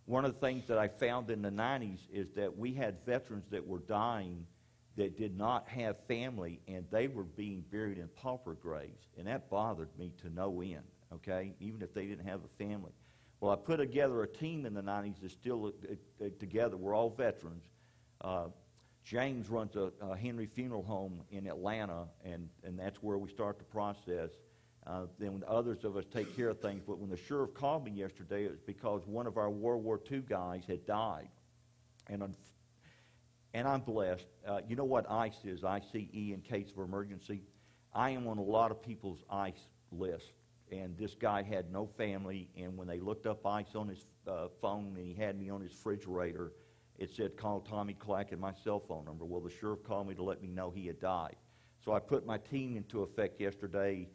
one of the things that I found in the 90s is that we had veterans that were dying that did not have family, and they were being buried in pauper graves, and that bothered me to no end. Okay, even if they didn't have a family. Well, I put together a team in the 90s that's still together. We're all veterans. James runs a Henry Funeral Home in Atlanta, and that's where we start the process. Then others of us take care of things. But when the sheriff called me yesterday, it was because one of our World War II guys had died. And I'm blessed. You know what ICE is, ICE in case of emergency? I am on a lot of people's ICE list. And this guy had no family, and when they looked up ICE on his phone and he had me on his refrigerator, it said, call Tommy Clack and my cell phone number. Well, the sheriff called me to let me know he had died. So I put my team into effect yesterday.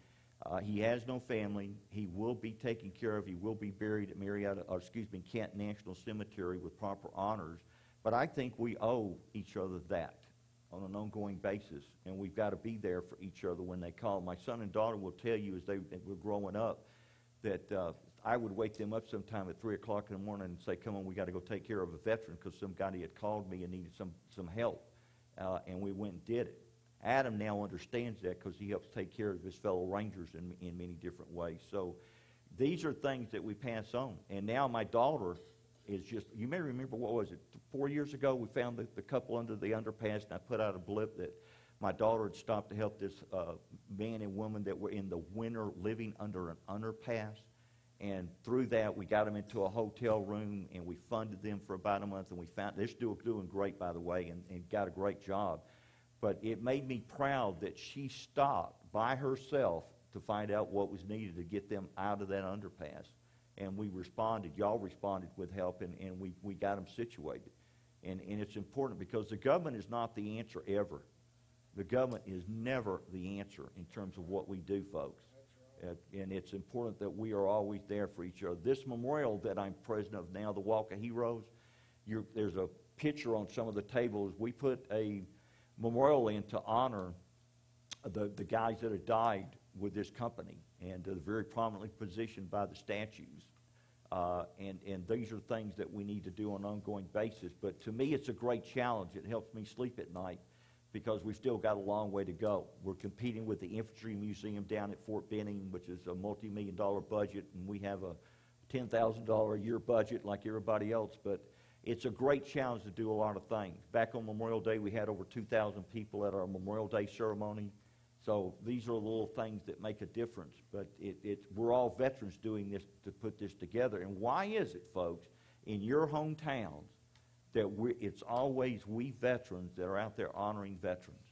He has no family. He will be taken care of. He will be buried at Kent National Cemetery with proper honors. But I think we owe each other that on an ongoing basis, and we've got to be there for each other when they call. My son and daughter will tell you as they were growing up that I would wake them up sometime at 3 o'clock in the morning and say, come on, we got to go take care of a veteran because somebody had called me and needed some help, and we went and did it. Adam now understands that because he helps take care of his fellow Rangers in many different ways. So these are things that we pass on. And now my daughter is just, you may remember, what was it, 4 years ago we found the couple under the underpass, and I put out a blip that my daughter had stopped to help this man and woman that were in the winter living under an underpass. And through that, we got them into a hotel room, and we funded them for about a month, and we found, they're still doing great, by the way, and got a great job. But it made me proud that she stopped by herself to find out what was needed to get them out of that underpass. And we responded, y'all responded with help, and we got them situated. And it's important because the government is not the answer ever. The government is never the answer in terms of what we do, folks. And it's important that we are always there for each other. This memorial that I'm president of now, the Walk of Heroes, there's a picture on some of the tables. We put a memorial in to honor the guys that have died with this company, and they're very prominently positioned by the statues. And these are things that we need to do on an ongoing basis. But to me, it's a great challenge. It helps me sleep at night because we've still got a long way to go. We're competing with the Infantry Museum down at Fort Benning, which is a multi-million-dollar budget, and we have a $10,000 a year budget like everybody else. But it's a great challenge to do a lot of things. Back on Memorial Day, we had over 2,000 people at our Memorial Day ceremony. So these are little things that make a difference. But we're all veterans doing this to put this together. And why is it, folks, in your hometowns that it's always we veterans that are out there honoring veterans?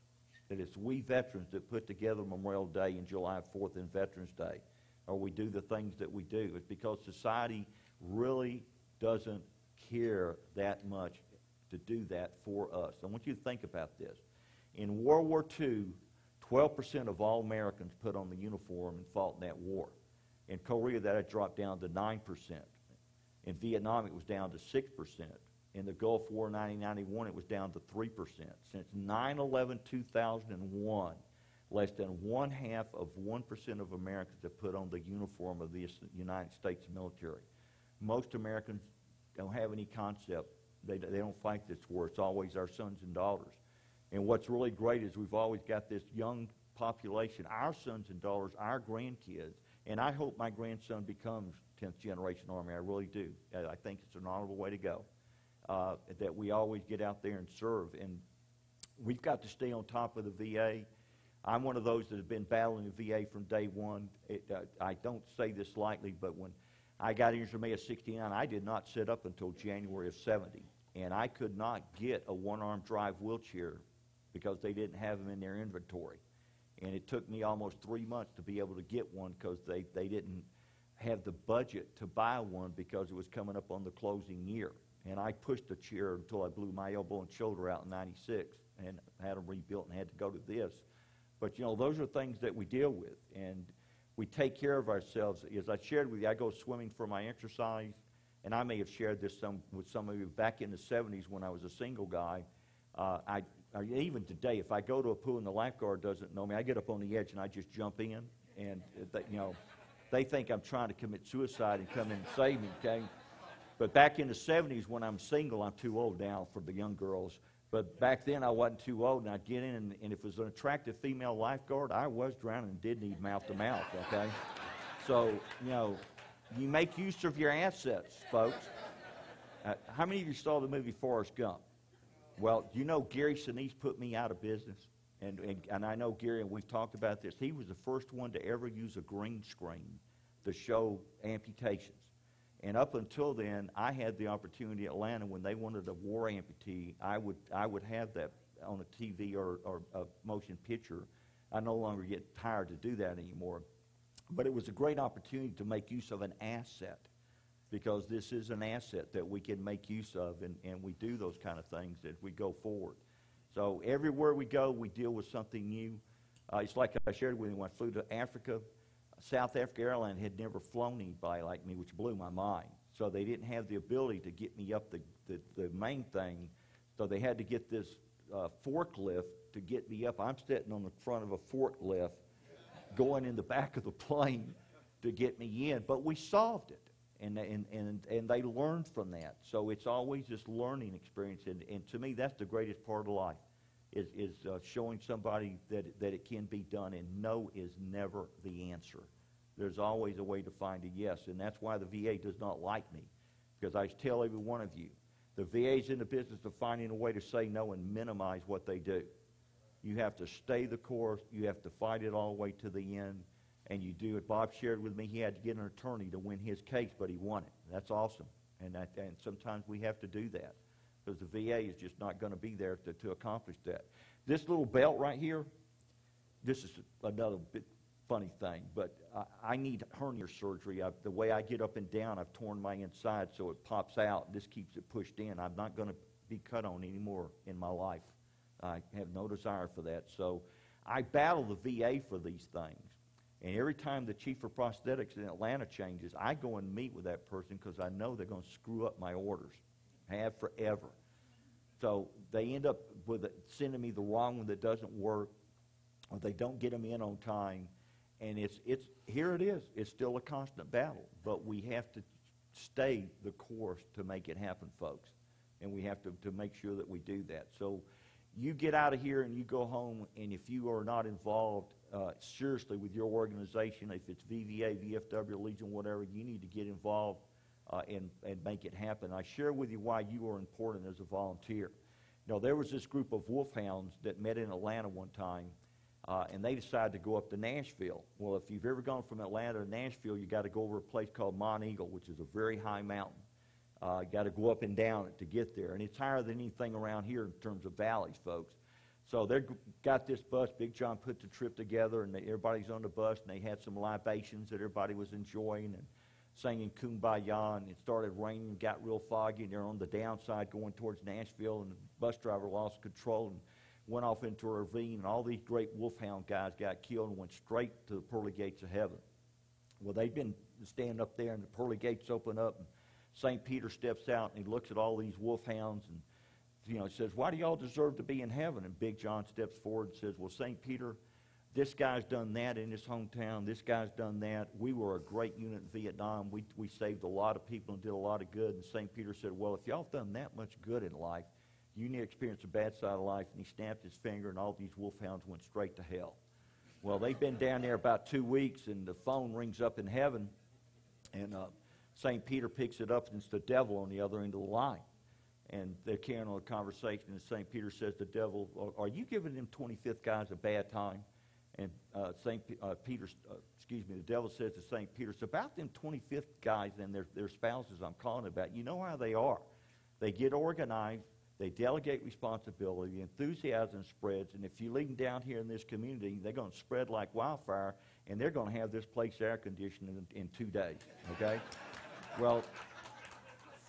That it's we veterans that put together Memorial Day and July 4th and Veterans Day, or we do the things that we do. It's because society really doesn't care that much to do that for us. I want you to think about this. In World War II, 12% of all Americans put on the uniform and fought in that war. In Korea, that had dropped down to 9%. In Vietnam, it was down to 6%. In the Gulf War in 1991, it was down to 3%. Since 9/11/2001, less than 0.5% of Americans have put on the uniform of the United States military. Most Americans don't have any concept. They don't fight this war. It's always our sons and daughters. And what's really great is we've always got this young population, our sons and daughters, our grandkids, and I hope my grandson becomes 10th generation Army. I really do. I think it's an honorable way to go, that we always get out there and serve. And we've got to stay on top of the VA. I'm one of those that have been battling the VA from day one. I don't say this lightly, but when I got injured in May of 69, I did not sit up until January of 70. And I could not get a one-arm drive wheelchair because they didn't have them in their inventory. And it took me almost 3 months to be able to get one because they didn't have the budget to buy one because it was coming up on the closing year. And I pushed the chair until I blew my elbow and shoulder out in 96 and had them rebuilt and had to go to this. But, you know, those are things that we deal with. And we take care of ourselves. As I shared with you, I go swimming for my exercise. And I may have shared this with some of you. Back in the 70s when I was a single guy, even today, if I go to a pool and the lifeguard doesn't know me, I get up on the edge and I just jump in. And, they think I'm trying to commit suicide and come in and save me, okay? But back in the 70s when I'm single, I'm too old now for the young girls. But back then I wasn't too old, and I'd get in, and if it was an attractive female lifeguard, I was drowning and did need mouth-to-mouth, okay? So, you make use of your assets, folks. How many of you saw the movie Forrest Gump? Well, Gary Sinise put me out of business, and I know Gary, and we've talked about this. He was the first one to ever use a green screen to show amputations. And up until then, I had the opportunity in Atlanta when they wanted a war amputee, I would have that on a TV or a motion picture. I no longer get tired to do that anymore. But it was a great opportunity to make use of an asset, because this is an asset that we can make use of, and we do those kind of things as we go forward. So everywhere we go, we deal with something new. It's like I shared with you when I flew to Africa. South Africa Airlines had never flown anybody like me, which blew my mind. So they didn't have the ability to get me up the main thing, so they had to get this forklift to get me up. I'm sitting on the front of a forklift going in the back of the plane to get me in, but we solved it, and they learned from that. So it's always this learning experience, and to me, that's the greatest part of life, is showing somebody that it can be done, and no is never the answer. There's always a way to find a yes, and that's why the VA does not like me, because I tell every one of you, the VA is in the business of finding a way to say no and minimize what they do. You have to stay the course. You have to fight it all the way to the end, and you do it. Bob shared with me he had to get an attorney to win his case, but he won it. That's awesome, and sometimes we have to do that, because the VA is just not going to be there to accomplish that. This little belt right here, this is another bit funny thing, but I need hernia surgery. The way I get up and down, I've torn my inside so it pops out. This keeps it pushed in. I'm not going to be cut on anymore in my life. I have no desire for that. So I battle the VA for these things. And every time the chief of prosthetics in Atlanta changes, I go and meet with that person because I know they're going to screw up my orders. Have forever. So they end up with sending me the wrong one that doesn't work, or they don't get them in on time. And it's here it is. It's still a constant battle, but we have to stay the course to make it happen, folks. And we have to make sure that we do that. So you get out of here and you go home, and if you are not involved seriously with your organization, if it's VVA, VFW, Legion, whatever, you need to get involved and make it happen. I share with you why you are important as a volunteer. You know, there was this group of wolfhounds that met in Atlanta one time, and they decided to go up to Nashville. Well, if you've ever gone from Atlanta to Nashville, you got to go over a place called Mont Eagle, which is a very high mountain. You got to go up and down it to get there, and it's higher than anything around here in terms of valleys, folks. So they got this bus. Big John put the trip together, and everybody's on the bus, and they had some libations that everybody was enjoying and singing Kumbaya, and it started raining, got real foggy, and they're on the downside going towards Nashville, and the bus driver lost control and went off into a ravine, and all these great wolfhound guys got killed and went straight to the pearly gates of heaven. Well, they've been standing up there, and the pearly gates open up, and St. Peter steps out, and he looks at all these wolfhounds, and says, "Why do y'all deserve to be in heaven?" And Big John steps forward and says, "Well, St. Peter, this guy's done that in his hometown. This guy's done that. We were a great unit in Vietnam. We saved a lot of people and did a lot of good." And St. Peter said, "Well, if y'all have done that much good in life, you need to experience the bad side of life." And he snapped his finger, and all these wolfhounds went straight to hell. Well, they've been down there about 2 weeks, and the phone rings up in heaven, and St. Peter picks it up, and it's the devil on the other end of the line. And they're carrying on a conversation, and St. Peter says to the devil, "Are you giving them 25th guys a bad time?" And the devil says to St. Peter, "It's about them 25th guys and their spouses I'm calling about. You know how they are. They get organized, they delegate responsibility, enthusiasm spreads, and if you leave them down here in this community, they're going to spread like wildfire, and they're going to have this place air conditioned in 2 days." Okay? Well,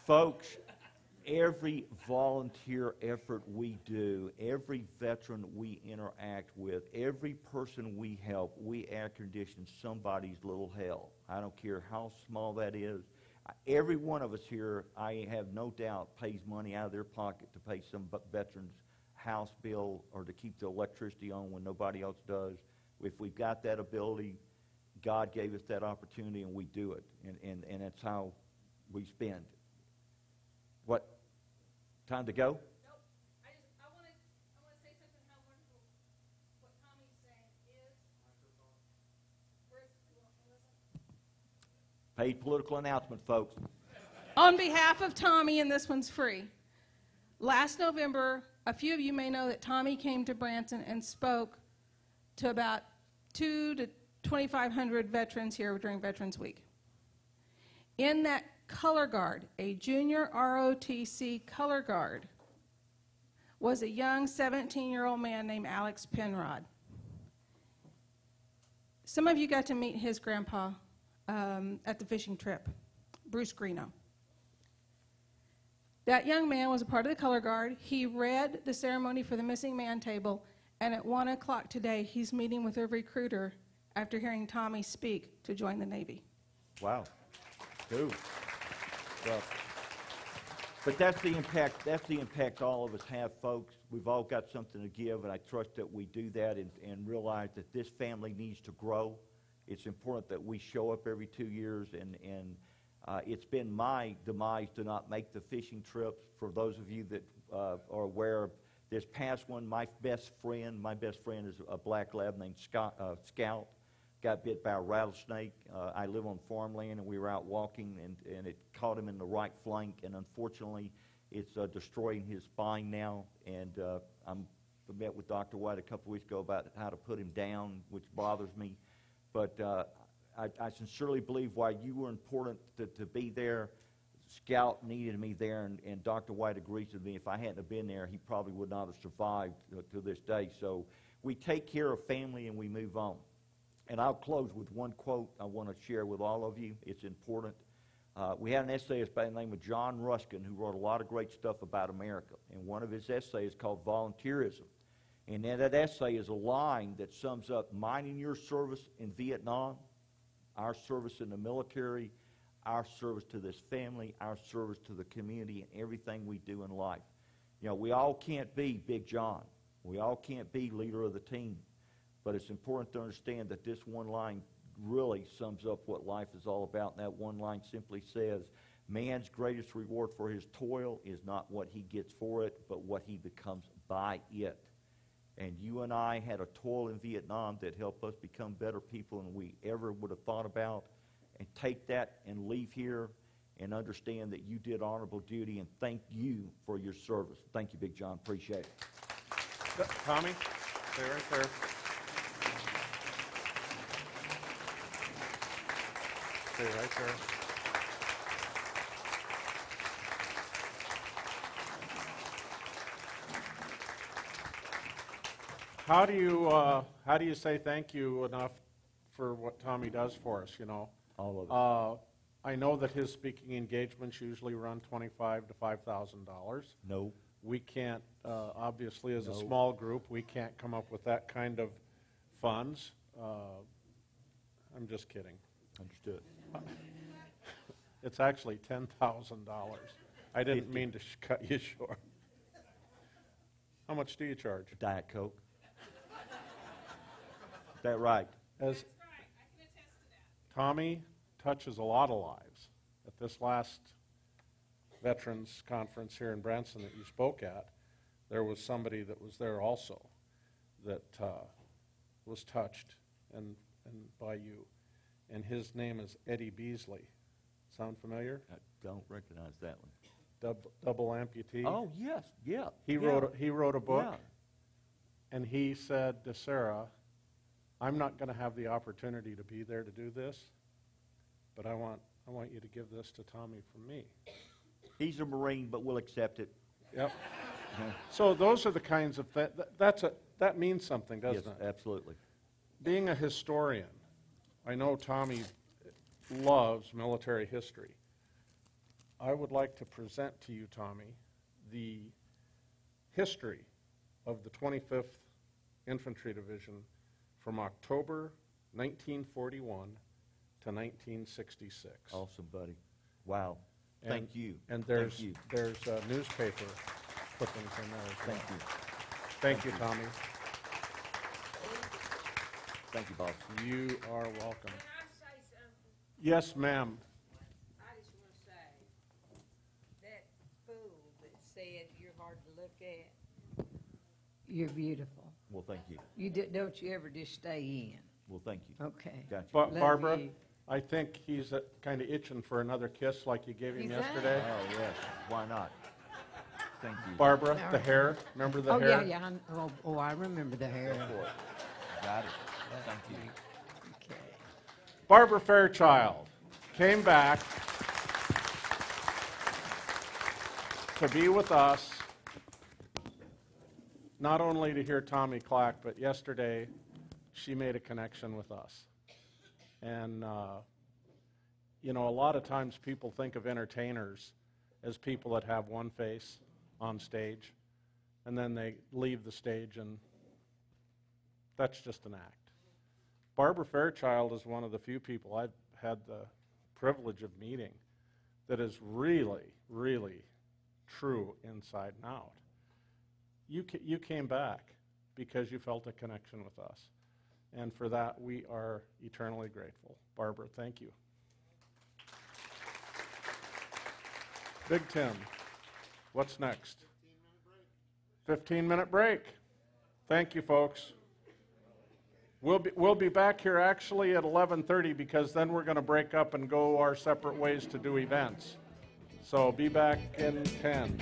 folks, every volunteer effort we do, every veteran we interact with, every person we help, we air condition somebody's little hell. I don't care how small that is. Every one of us here, I have no doubt, pays money out of their pocket to pay some veteran's house bill or to keep the electricity on when nobody else does. If we've got that ability, God gave us that opportunity, and we do it. And that's how we spend. What? Time to go? Nope. I want to say something how wonderful what Tommy's saying is. Where's Melissa? Paid political announcement, folks. On behalf of Tommy, and this one's free. Last November, a few of you may know that Tommy came to Branson and spoke to about 2,000 to 2,500 veterans here during Veterans Week. In that color guard, a junior ROTC color guard, was a young 17-year-old man named Alex Penrod. Some of you got to meet his grandpa at the fishing trip, Bruce Greeno. That young man was a part of the color guard. He read the ceremony for the missing man table, and at 1 o'clock today, he's meeting with a recruiter after hearing Tommy speak to join the Navy. Wow. Cool. Well, but that's the impact. That's the impact all of us have, folks. We've all got something to give, and I trust that we do that and realize that this family needs to grow. It's important that we show up every 2 years, and it's been my demise to not make the fishing trips. For those of you that are aware of this past one, my best friend is a black lab named Scout. Got bit by a rattlesnake. I live on farmland, and we were out walking, and it caught him in the right flank, and unfortunately, it's destroying his spine now. And I met with Dr. White a couple weeks ago about how to put him down, which bothers me. But I sincerely believe why you were important to be there. Scout needed me there, and Dr. White agrees with me. If I hadn't have been there, he probably would not have survived to this day. So we take care of family, and we move on. And I'll close with one quote I want to share with all of you. It's important. We had an essayist by the name of John Ruskin who wrote a lot of great stuff about America. And one of his essays is called Volunteerism. And in that essay is a line that sums up mine and your service in Vietnam, our service in the military, our service to this family, our service to the community, and everything we do in life. You know, we all can't be Big John. We all can't be leader of the team. But it's important to understand that this one line really sums up what life is all about. And that one line simply says, man's greatest reward for his toil is not what he gets for it, but what he becomes by it. And you and I had a toil in Vietnam that helped us become better people than we ever would have thought about. And take that and leave here and understand that you did honorable duty, and thank you for your service. Thank you, Big John. Appreciate it. Tommy, stay right there. Stay right there. How do you say thank you enough for what Tommy does for us, you know? All of it. I know that his speaking engagements usually run $25,000 to $5,000. No. We can't, obviously, as a No. small group, we can't come up with that kind of funds. I'm just kidding. Understood. It's actually $10,000. I didn't mean to cut you short. How much do you charge? Diet Coke. Is that right? As Tommy touches a lot of lives. At this last Veterans Conference here in Branson that you spoke at, there was somebody that was there also that was touched and by you. And his name is Eddie Beasley. Sound familiar? I don't recognize that one. Double amputee. Oh, yes, yeah. He yeah. wrote a book, Yeah. and he said to Sarah, I'm not going to have the opportunity to be there to do this, but I want you to give this to Tommy from me. He's a Marine, but we'll accept it. Yep. So those are the kinds of that means something, doesn't Yes, it? absolutely. Being a historian, I know Tommy loves military history. I would like to present to you, Tommy, the history of the 25th Infantry Division from October 1941 to 1966. Awesome, buddy. Wow. And- Thank you. And there's Thank you. Newspaper clippings in there as well. Thank you. Thank you, Tommy. Thank you, boss. You are welcome. Can I say something? Yes, ma'am. I just want to say, that fool that said you're hard to look at, you're beautiful. Well, thank you. Don't you ever just stay in. Well, thank you. Okay. Gotcha. But Love Barbara, you. I think he's kind of itching for another kiss like you gave him He's yesterday. Oh, yes. Why not? Thank you. Barbara, the hair, remember the hair? Oh, yeah. I remember the hair. Go for it. Got it. Thank you. Okay. Barbara Fairchild came back to be with us, not only to hear Tommy Clack, but yesterday she made a connection with us. And, you know, a lot of times people think of entertainers as people that have one face on stage, and then they leave the stage, and that's just an act. Barbara Fairchild is one of the few people I've had the privilege of meeting that is really, really true inside and out. You came back because you felt a connection with us. And for that, we are eternally grateful. Barbara, thank you. Big Tim, what's next? 15-minute break. Thank you, folks. We'll be back here actually at 11:30 because then we're going to break up and go our separate ways to do events. So be back in 10.